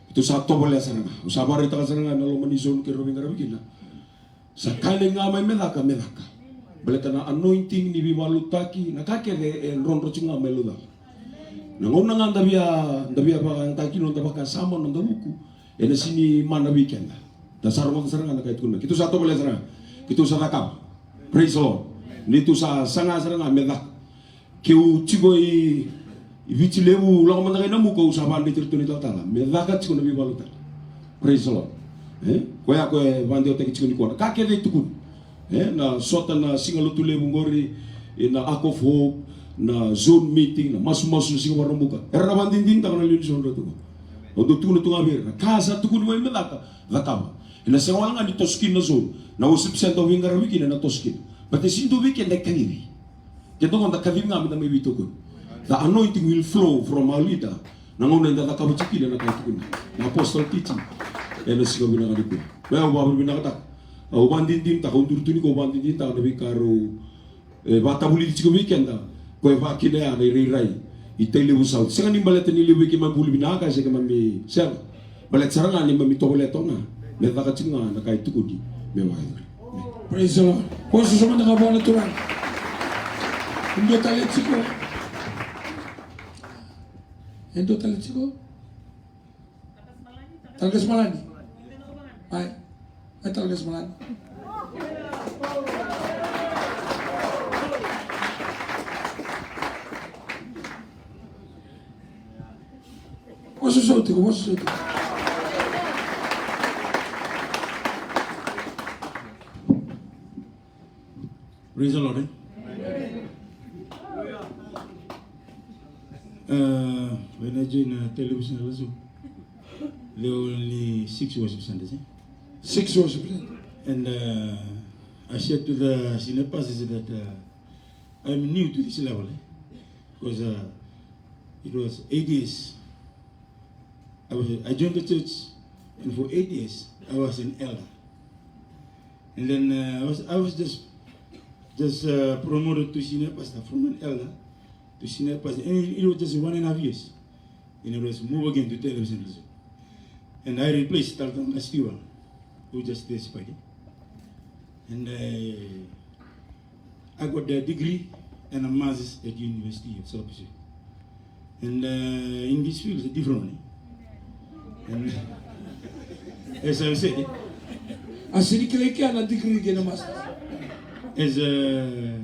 Ito sa to wala sa nga. Usaba rita ka sa nga nalomanizon kay Robin Garabikina. Sa kaling nga may melaka. Balita na anointing ni Bimalutaki nakakere ronro nga may luda. Nanguna nga ndabia pa ang taki nung dabaka sama nung dabuku. E na sini mana weekend. Dasarong nga nakait ko na. Kito sa to wala sa nga. Kito sa nakam. Praise the Lord. Nito sa sanga sa nga melaka. Kiu chigoy ibichilewu lang man na muko usapan dito ni tala. Melaka chiko na Bimalutak. Praise the Lord. Koya ko bandio te chiko ni ko. Kakere tukun. Na sota na singalutule bungori na Act of Hope na zone meeting na masu-masu singa warung buka. Era na bandindin ta na lilison ro tu. Odo tu tu ngabir. Kasa tu kun mai melaka. Lakama. Ina sewala nga ni toskin na zone. Na usip sento wingar wiki na toskin. But sinto weekend na kaniri. Kento kon ta kavim nga na may bitukun. The anointing will flow from our leader. Nangona nda ta kabuchiki na kaitukun. Na apostle teaching. Ena sigo binakadiku. Ba babu binakatak. Ubandindin ta kung turtuni ko ubandindin ta nabi karo bata buli di weekend ta ko ba kina ya rai iteli usau sanga ni balet ni liwi ki mabuli binaka se mami ser balet saranga ni mami to balet nga me ta kachinga na kai tukudi me wa. Praise the Lord. Posso somar na bola tuan. Indo talet chiko. Indo talet chiko. Talgas malani. Ai. Talgas malani. Posso soltar. Praise the Lord. When I joined television also, there were only 6 worship centers. 6 worship centers. And I said to the senior pastors that I'm new to this level because it was 8 years. I joined the church, and for 8 years I was an elder. And then I was just promoted to senior pastor from an elder to senior pastor, and it was just 1.5 years. And it was moved again to television also. And I replaced Tartan Stewart, who just testified. And I got a degree and a master's at University of South Pacific. And in this field, it's a different one. And as I said, Asirikileke degree ke na master. As a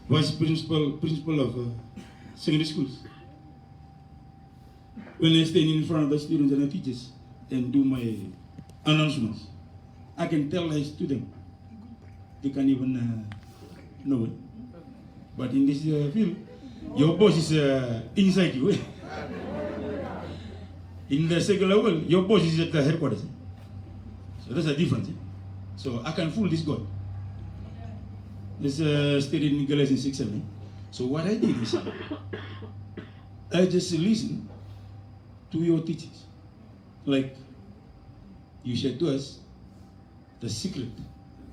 vice principal of secondary schools. When I stand in front of the students and the teachers and do my announcements, I can tell the student they can't even know it. But in this field, your boss is inside you. In the secular world, your boss is at the headquarters. So that's a difference. So I can fool this God. This stated in Galatians 6:7. So what I did is, I just listened to your teachings. Like you said to us, the secret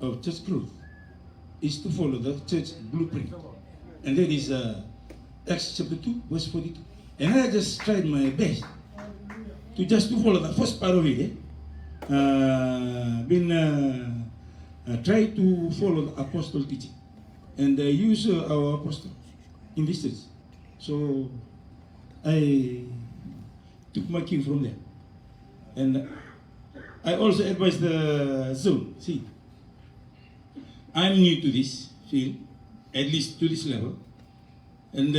of church growth is to follow the church blueprint. And that is Acts chapter 2, verse 42. And I just tried my best to follow the first part of it. Try to follow the apostle teaching and use our apostle in this church. So I took my cue from there. And I also advise the zone. See, I'm new to this field, at least to this level. And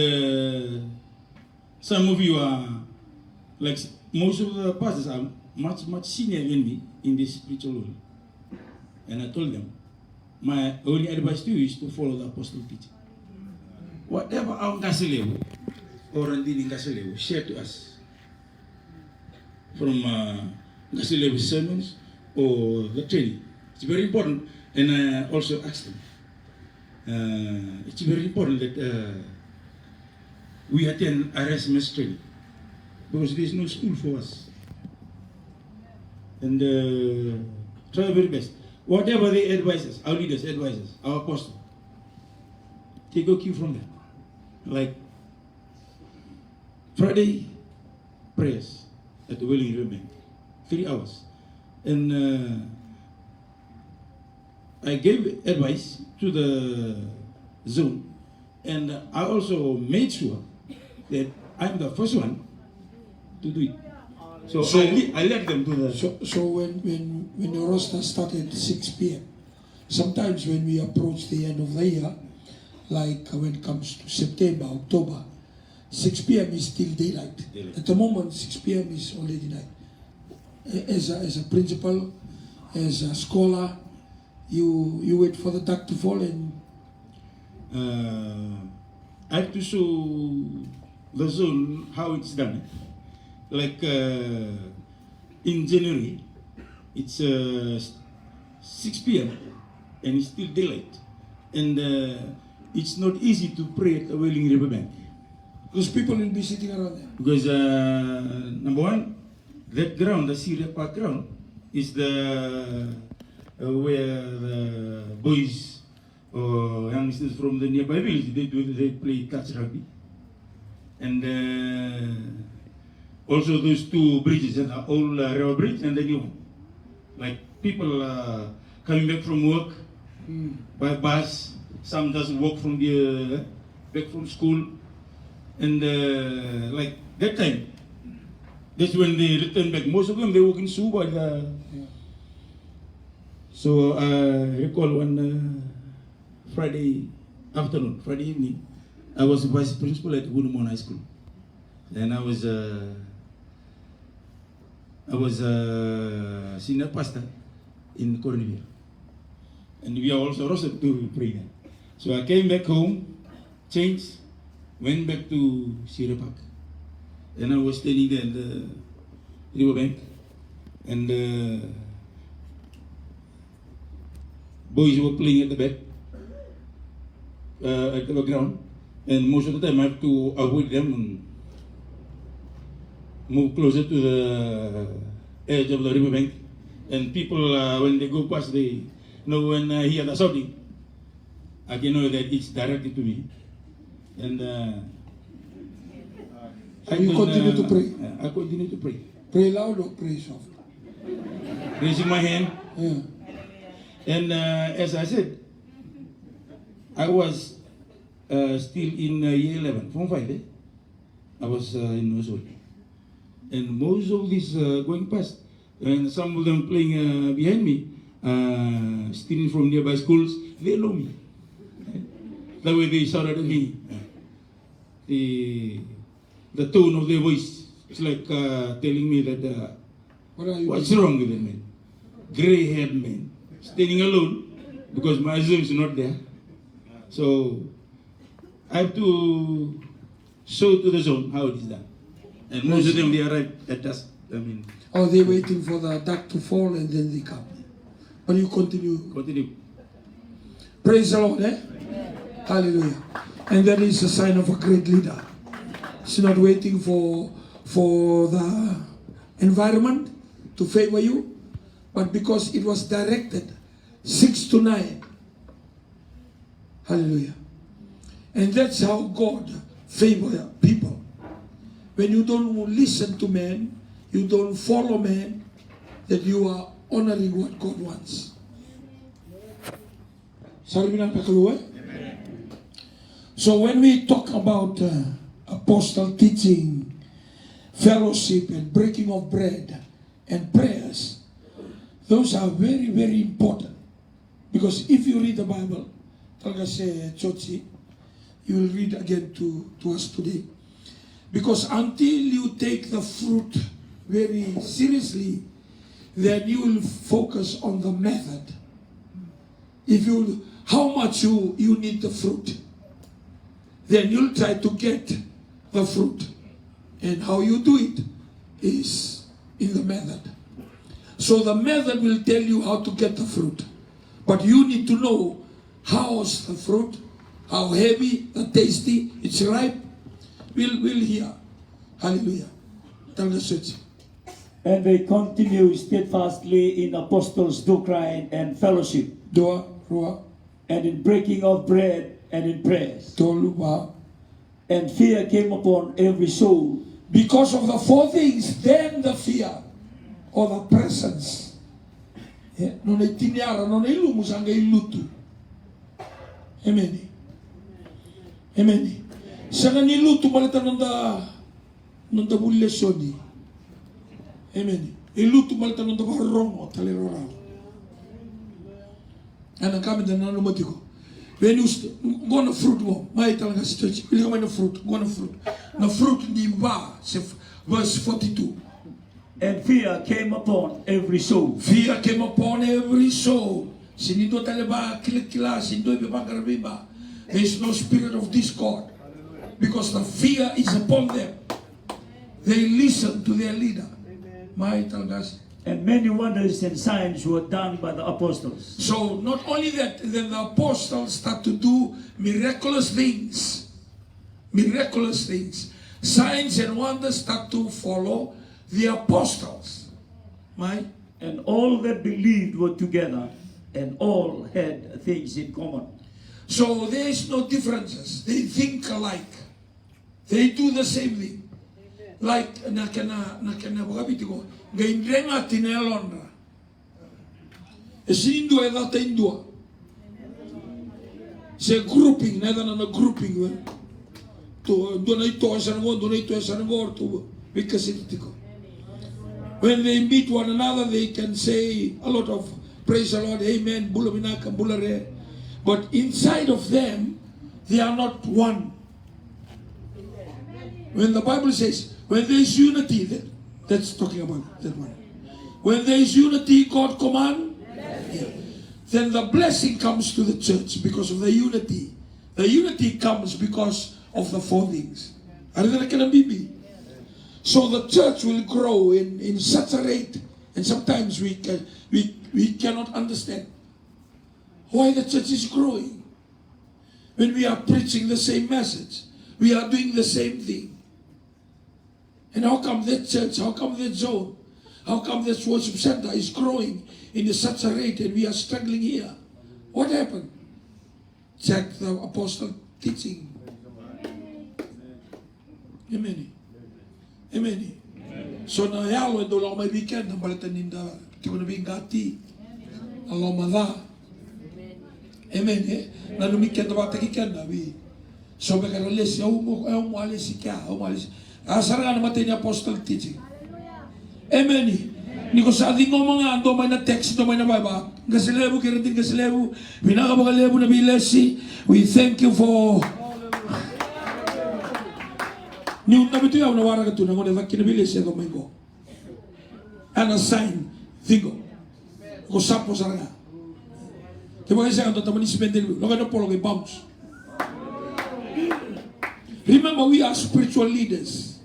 some of you are, like most of the pastors are much senior than me in this spiritual world. And I told them, my only advice to you is to follow the apostle teaching. Whatever our Gaselewu or Randini Gaselewu share to us from Gaselewu sermons or the training. It's very important. And I also asked them, it's very important that we attend RSMS training because there is no school for us. and try your very best. Whatever they advise us, our leaders advise us, our apostle, take a cue from them. Like Friday prayers at the Welling River Bank, 3 hours. And I gave advice to the zone, and I also made sure that I'm the first one to do it. So I let them do that. So when the roster started at 6 p.m., sometimes when we approach the end of the year, like when it comes to September, October, 6 p.m. is still daylight. At the moment, 6 p.m. is already night. As a principal, as a scholar, you wait for the duck to fall, and I have to show the zone how it's done. Like in January, it's 6 p.m. and it's still daylight, and it's not easy to pray at the Welling River Bank because people will be sitting around there. because number one, that ground, the Syria Park ground, is the where the boys or youngsters from the nearby village they play touch rugby, and also those 2 bridges, and the old railway bridge and the new one. Like people coming back from work by bus, some just walk from the back from school, and like that time, that's when they return back. Most of them they walk in Suba. So I recall one Friday afternoon, Friday evening, I was vice principal at Wunumon High School, and I was senior pastor in Cornwall, and we are also rostered to pray there. So I came back home, changed, went back to Syria Park, and I was standing there in the riverbank, and boys were playing at the back, at the ground, and most of the time I have to avoid them and move closer to the edge of the riverbank. And people, when they go past, they know when I hear the shouting, I can know that it's directed to me. And So you continue to pray? I continue to pray. Pray loud or pray soft? Raising my hand. Yeah. And as I said, I was still in year 11, from 5 days. I was in Mosul. And most of these going past, and some of them playing behind me, stealing from nearby schools, they know me. The way they shouted at me, the tone of their voice, it's like telling me that, what's wrong with them, man? Gray-haired man, standing alone, because my Zoom is not there. So I have to show to the zone how it is done. And most of them, they arrive at us. Or they're waiting for the duck to fall and then they come. But you continue. Continue. Praise the Lord, eh? Hallelujah. And that is a sign of a great leader. He's not waiting for the environment to favor you, but because it was directed 6 to 9. Hallelujah. And that's how God favors people. When you don't listen to men, you don't follow men, that you are honoring what God wants. So when we talk about apostle teaching, fellowship and breaking of bread and prayers, those are very, very important. Because if you read the Bible, you will read again to us today. Because until you take the fruit very seriously, then you will focus on the method. If you, how much you need the fruit, then you'll try to get the fruit. And how you do it is in the method. So the method will tell you how to get the fruit. But you need to know how's the fruit, how heavy, the tasty, it's ripe. We'll hear. Hallelujah. Tell the church. And they continue steadfastly in apostles' doctrine and fellowship, Doa, Rua, and in breaking of bread and in prayers. Toluba. And fear came upon every soul. Because of the four things, then the fear or the presence. Non è tiniara, non è lumus, anche il lutu. Amen. Amen. Sanga ni lutu malita non da bulle soni. Amen. Il lutu malita non da barromo tale rorao. Ana kami da nanu motiko. When you go na fruit mo, mai talaga si church. Pili ka na fruit, go na fruit. Na fruit ni ba, verse 42. And fear came upon every soul. Fear came upon every soul. Sinindo talaba kila sindo ibabangarabiba. There is no spirit of discord because the fear is upon them. They listen to their leader. Mai talaga. And many wonders and signs were done by the apostles. So not only that, then the apostles start to do miraculous things. Miraculous things. Signs and wonders start to follow the apostles. Right? And all that believed were together, and all had things in common. So there is no differences. They think alike. They do the same thing. Like nakana bagabiti ko gaindrenga tinelonra. Esindo eda tendua. Se grouping neda na grouping we. To donai to asango to bikasitiko. When they meet one another, they can say a lot of praise the Lord, amen, bulaminaka bulare. But inside of them, they are not one. When the Bible says, when there is unity, that's talking about that one. When there is unity, God command, then the blessing comes to the church because of the unity. The unity comes because of the four things. So the church will grow in such a rate, and sometimes we cannot understand why the church is growing. When we are preaching the same message, we are doing the same thing. And how come that church, how come that zone, how come that worship center is growing in such a rate and we are struggling here? What happened? Check the apostle teaching. Amen. Amen. So na yalo do lo may weekend na balitan ninda tibo na bingati. Allah mada. Amen. Na no weekend ba takikan na bi. So be karales ya umo alis ka, alis. Asara na matay ni apostle teaching. Amen. Ni ko sa ating ngomong nga, do may na text, do may na baba. Gasilebu, kirating gasilebu. Pinakabagalebu na bilesi. We thank you for... Ni unta bito yaw na wara ka tunang na kinabilesi ako may ko. And a sign, thigo. Ko sapo sa nga. Kaya mga isa ka taman ni spendil. Loka na polo kay bounce. Remember, we are spiritual leaders.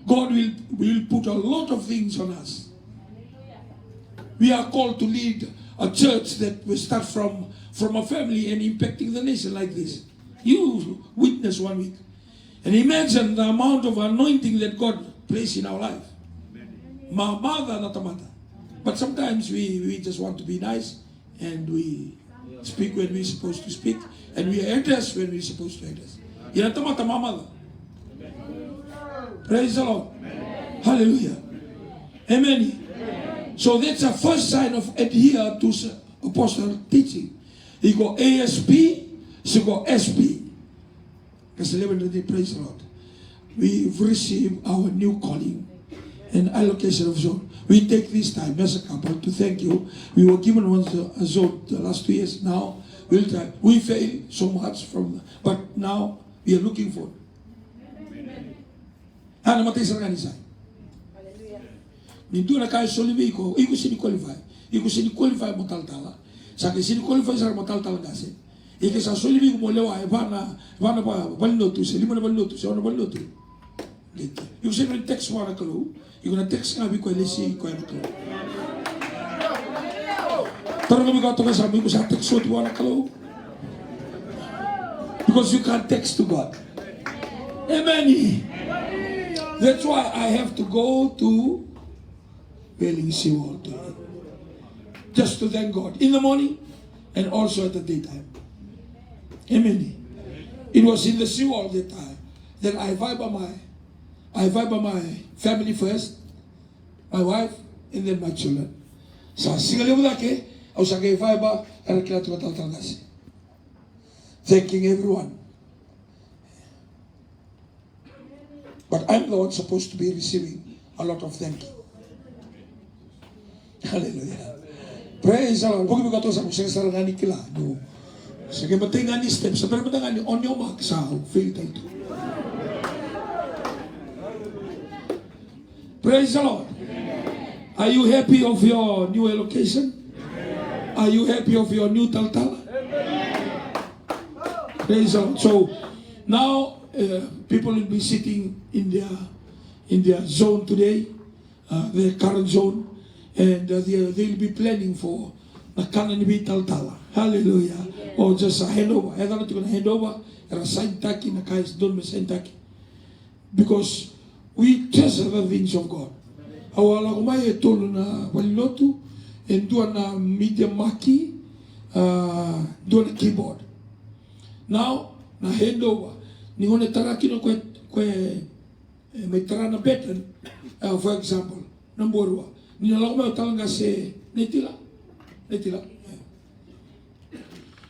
God will put a lot of things on us. We are called to lead a church that will start from a family and impacting the nation like this. You witness 1 week. And imagine the amount of anointing that God placed in our life. Mother, not a mother. But sometimes we just want to be nice and we speak when we're supposed to speak and we address when we're supposed to address. Yan tama mother. Praise the Lord. Amen. Hallelujah. Amen. Amen. So that's the first sign of adhere to apostle teaching. You go ASP, you go SP. Because praise the Lord. We've received our new calling and allocation of zone. We take this time as a couple to thank you. We were given once a zone the last 2 years. Now we'll try. We failed so much but now we are looking for. Ano matay sa kanisa? Nindun na kayo solibi ko, iko sini-qualify. Iko sini-qualify mo tal-tala. Sa akin sini-qualify sa tal-tala kasi. Ika sa solibi ko mo lewa, bana pa, balinuto siya, lima na balinuto siya, ano balinuto? Iko sini text mo na kalo, iko na text nga, ko ilisi, ko na kalo. Tara kami ka ito sabi ko sa text mo na kalo. Because you can't text to God. Amen. That's why I have to go to Wailing Seawall to you. Just to thank God in the morning and also at the daytime. Amen. It was in the Seawall that I vibe my family first, my wife, and then my children. Sa singali mo laki, au sa kay vibe ang kinatumataltangas. Thanking everyone. But I'm the one supposed to be receiving a lot of thank you. Hallelujah. Praise the Lord. Bukod ko sa kusang sarangani kila. No. Sige matingan ni step. Sa matingan ni on your mark sa feel tayo. Praise the Lord. Are you happy of your new allocation? Are you happy of your new taltala? Praise the Lord. So now people will be sitting in their zone today, their current zone, and they'll be planning for the Kananibi Taltala. Hallelujah. Or just a handover. I don't know if you're going to hand over or a sign taki na kais don't sign taki. Because we treasure the things of God. Awala kumaya tolo na walilotu and doon na media maki, doon na keyboard. Now, na handover. Ni hone taraki no kwe may tara na betan, for example, namborwa. Ni nalako talaga se netila.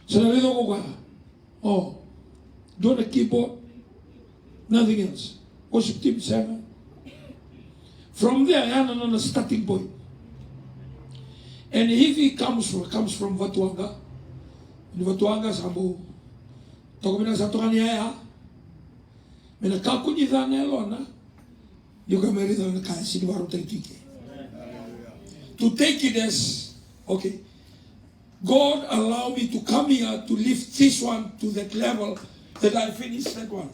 So nalito ko ka, oh, doon na keyboard, nothing else. Worship team sang. From there, yan on a starting point. And if he comes from Vatuanga, in Vatuanga sabu, toko mina sa toka niya ya, mina kakunyitan niya lona, yung kamerita na kaya siniwaro tayo tiki. To take it as, okay, God allow me to come here to lift this one to that level that I finish that one.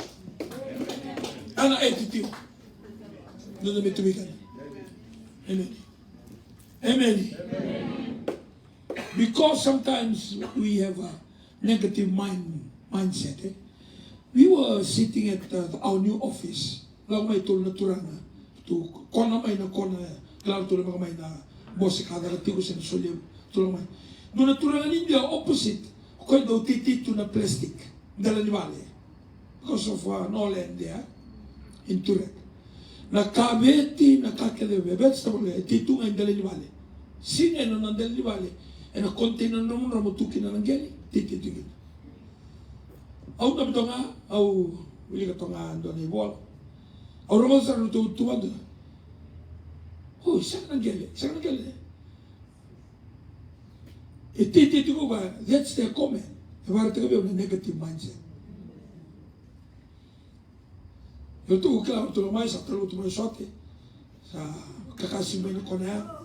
Ana attitude. No me to begin. Amen. Amen. Because sometimes we have a negative mindset. We were sitting at our new office. Lang may tul na turana. To kona may na kona. Klaro tul na may na boss kada katigo sa sulim. Tulang may. Doon na turana ninyo opposite. Kaya daw titito na plastic. Dala ni Vale. Because of no land there. In Turek. Nakabeti, nakakelewe. Vegetable, tito nga yung dala ni Vale. Sino ng dala ni Vale. E na container naman ramutukin na ng geli. Titito. Au na bito nga, au wili ka to nga doon ni Wall. Au naman sa tuwa doon. Oh, isa ka ng geli. Titito ko ba, that's their comment. Para tayo yung negative mindset. Yung tuwa ka lang tulumay sa talo tumay sote. Sa kakasimay na kona.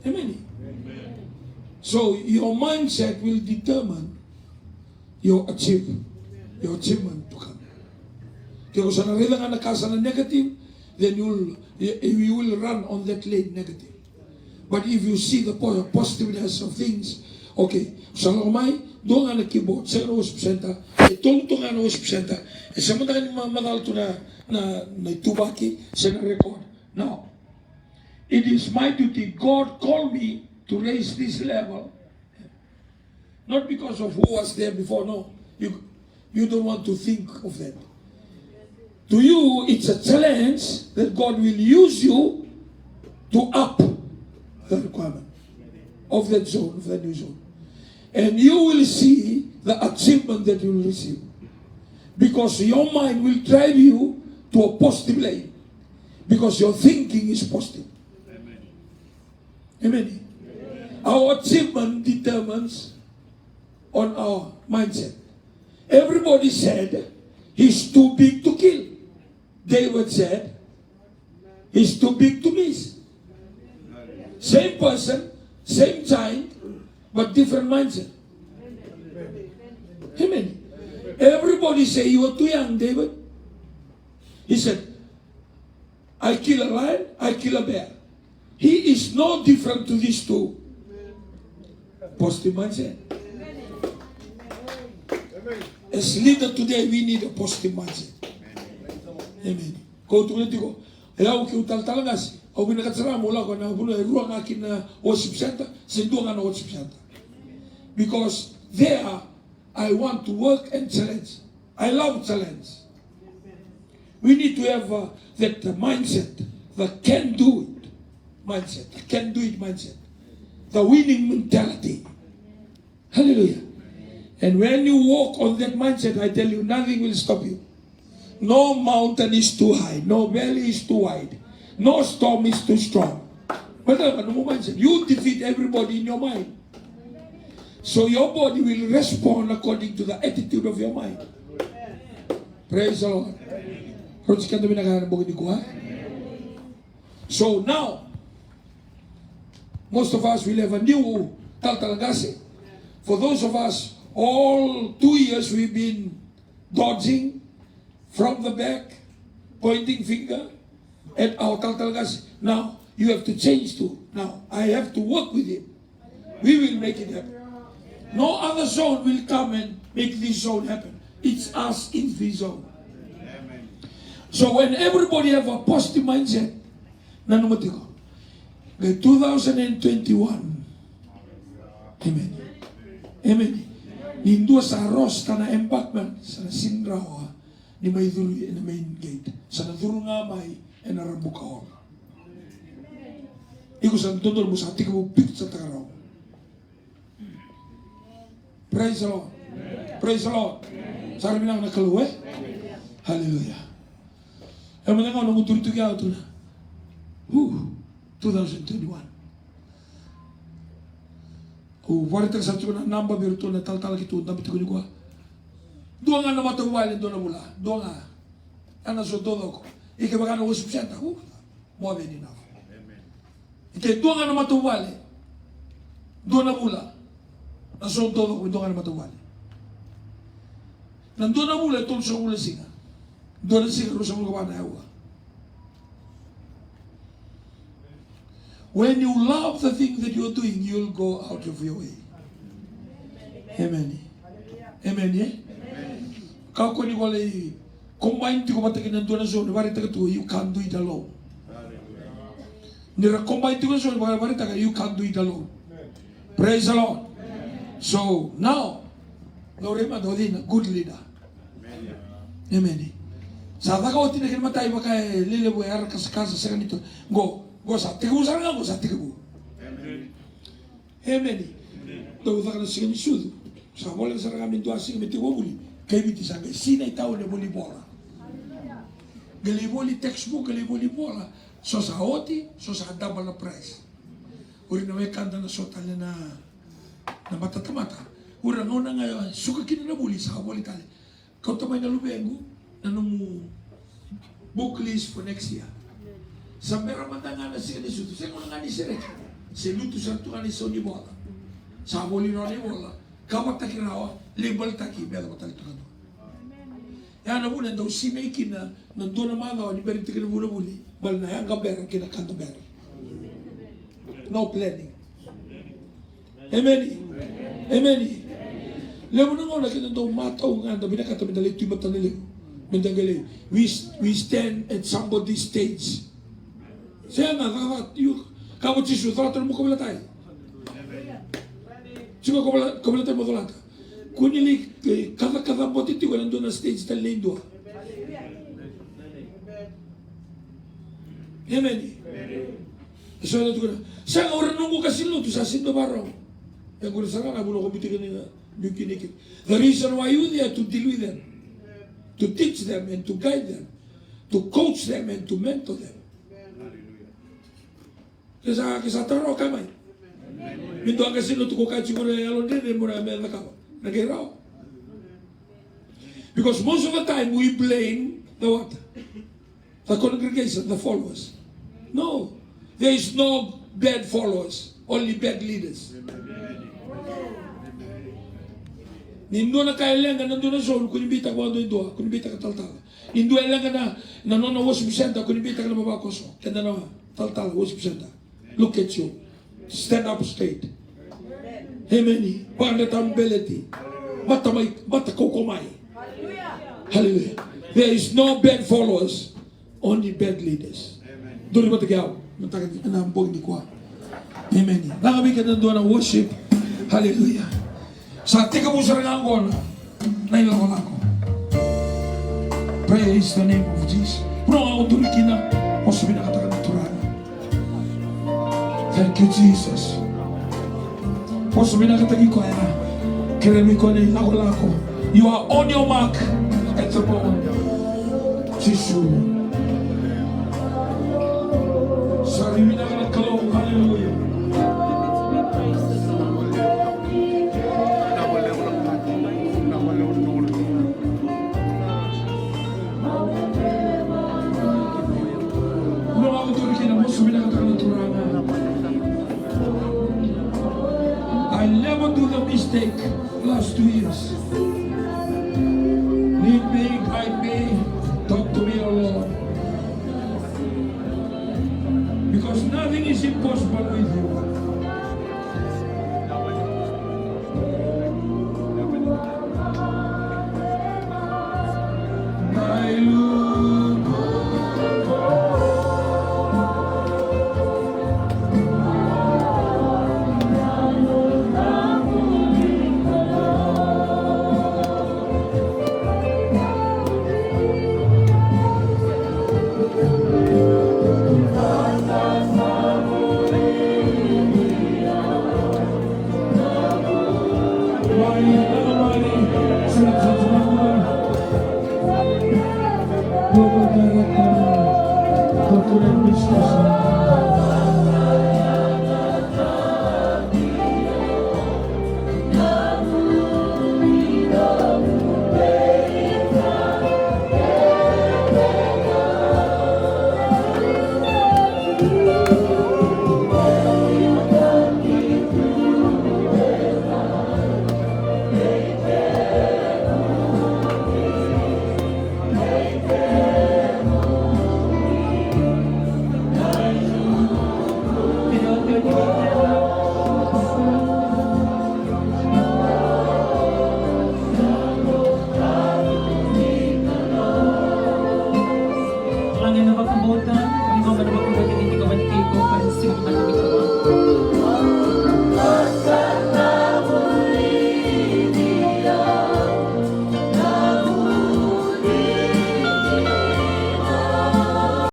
Amen. So your mindset will determine your achievement to come. Kaya kung sa narila nga nakasa na negative, then you will run on that lane negative. But if you see the positiveness of things, okay, sa lumay, doon nga na-keyboard, sa nga na-usipsenta, itong nga na-usipsenta, sa mga nga madal ito na itubaki, sa na-record. Now, it is my duty. God called me to raise this level. Not because of who was there before, no. You don't want to think of that. To you, it's a challenge that God will use you to up the requirement of that zone, of that new zone. And you will see the achievement that you will receive. Because your mind will drive you to a positive lane. Because your thinking is positive. Amen. Our achievement determines on our mindset. Everybody said, he's too big to kill. David said, he's too big to miss. Same person, same giant, but different mindset. Amen. Everybody say, you are too young, David. He said, I kill a lion, I kill a bear. He is no different to these two. Positive mindset. As leader today, we need a positive mindset. Amen. Go to it, go. au ki utal talangas au bina katsara mula ko na bulu ruang akin na worship center senduang na worship center because there I want to work and challenge. I love challenge. We need to have that mindset, the can do it mindset, the can do it mindset, the winning mentality. Hallelujah. And when you walk on that mindset, I tell you, nothing will stop you. No mountain is too high, no valley is too wide, no storm is too strong. But you defeat everybody in your mind. So your body will respond according to the attitude of your mind. Praise the Lord. So now, most of us will have a new taltalagasi. For those of us, all 2 years we've been dodging from the back, pointing finger at our taltalagasi. Now, you have to change too. Now, I have to work with him. We will make it happen. No other zone will come and make this zone happen. It's us in this zone. Amen. So when everybody have a positive mindset, nanumutiko, by 2021, amen. Amen. Nindua sa Ross na embankment sa Sindrawa ni may duri in the main gate. Sa naduro nga may enarabukaon. Iko sa tutol mo sa ating bukit sa Tagaraw. Praise the Lord. Praise the Lord. Sa amin lang nakaluwe. Hallelujah. Ang mga nga namuturito kaya ito na. 2021. Warita sa tsura na namba birto na tal-tal kito. Dapat ko niyo ko. Dua nga na matawalin doon na mula. Dua nga. Ana so todo ko. Ika baka na usap siya. More than enough. Ika dua nga na matawalin. Doon na mula. Nasun todo ko. Doon nga na matawalin. Nandun na mula. Ito sa mula singa. Doon na singa. Doon sa mula ka na yawa. When you love the thing that you're doing, you'll go out of your way. Amen. Amen. Kau ko ni wala combine ti ko matakin nandu na zone bari taga tu you can't do it alone. Nira combine ti ko zone bari taga you can't do it alone. Praise the Lord. So now, Lorema dodin good leader. Amen. Sa taga oti na kinmatay makay lile boy ar kas sa ganito. Go sa tiku sarang go sa tiku. Amen. Tahu tak ada sini sudu. Sa boleh sarang kami tu asing meti wabuli. Kaya biti sa sina itaw le boli bola. Gele boli textbook gele boli bola. So sa oti, so sa double na price. Uri na may kanta na sota na mata. Uri na nga suka kina na boli sa boli tali. Kau tamay na lubengo na nung book list for next year. Sa mera matanga na siya ni suto. Saya ko nga ni sirek. Si luto sa tuwa ni Sony bola. Sa boli na ni bola. Kamat takirawa, label taki. Bela ko talito ka to. Yan na muna daw si Mekin na nandun na mga ni Berito ka na muna muli. Bal na yan kabera kinakanta bera. No planning. Amen. Amen. Lemo na nga na kinandaw mataw nga. Binakata mindalit yung mata nila. Mindagali. We stand at somebody's stage. Saya nga, kamot si Sutra, mo kabalatay. Sigo kabalatay mo tulata. Kunili, kada mo titi ko nandun na stage tal lindo. Amen. So, sa orang nunggu kasi lo, to sa sindo baraw. Yang ko nasara, nabulo ko bitigan nila, bikinikik. The reason why you there to deal with them, to teach them and to guide them, to coach them and to mentor them. Kesa taro kamay. Minto ang kasi luto ko kachi mo na yalon din mo na may nakaw. Nagiraw. Because most of the time we blame the what? The congregation, the followers. No. There is no bad followers, only bad leaders. Nindo na kailan nga nando na zone kunibita ko ando indo, kunibita ka taltal. Nindo lang na nanono was bisenta kunibita ka na babakoso. Kanda na taltal was bisenta. Look at you. Stand up straight. Amen. Pandetambeleti. Bata kokomai. Hallelujah. There is no bad followers, only bad leaders. Dori ba tigaw? Mataka na ang ni kwa. Amen. Nakami ka doon ng worship. Hallelujah. Sa tika mo sa rangangon, nailangon ako. Praise the name of Jesus. Puno ako duri kina, o sabi na katakan ng Turana. Thank you, Jesus. O sabi na katagi ko na, kiremi ko na lako-lako. You are on your mark. Ito po, Jesus. Sarili na ka nagkalong. Hallelujah. I never do the mistake last 2 years. Lead me, guide me, talk to me, O Lord. Because nothing is impossible with you. I look Lord,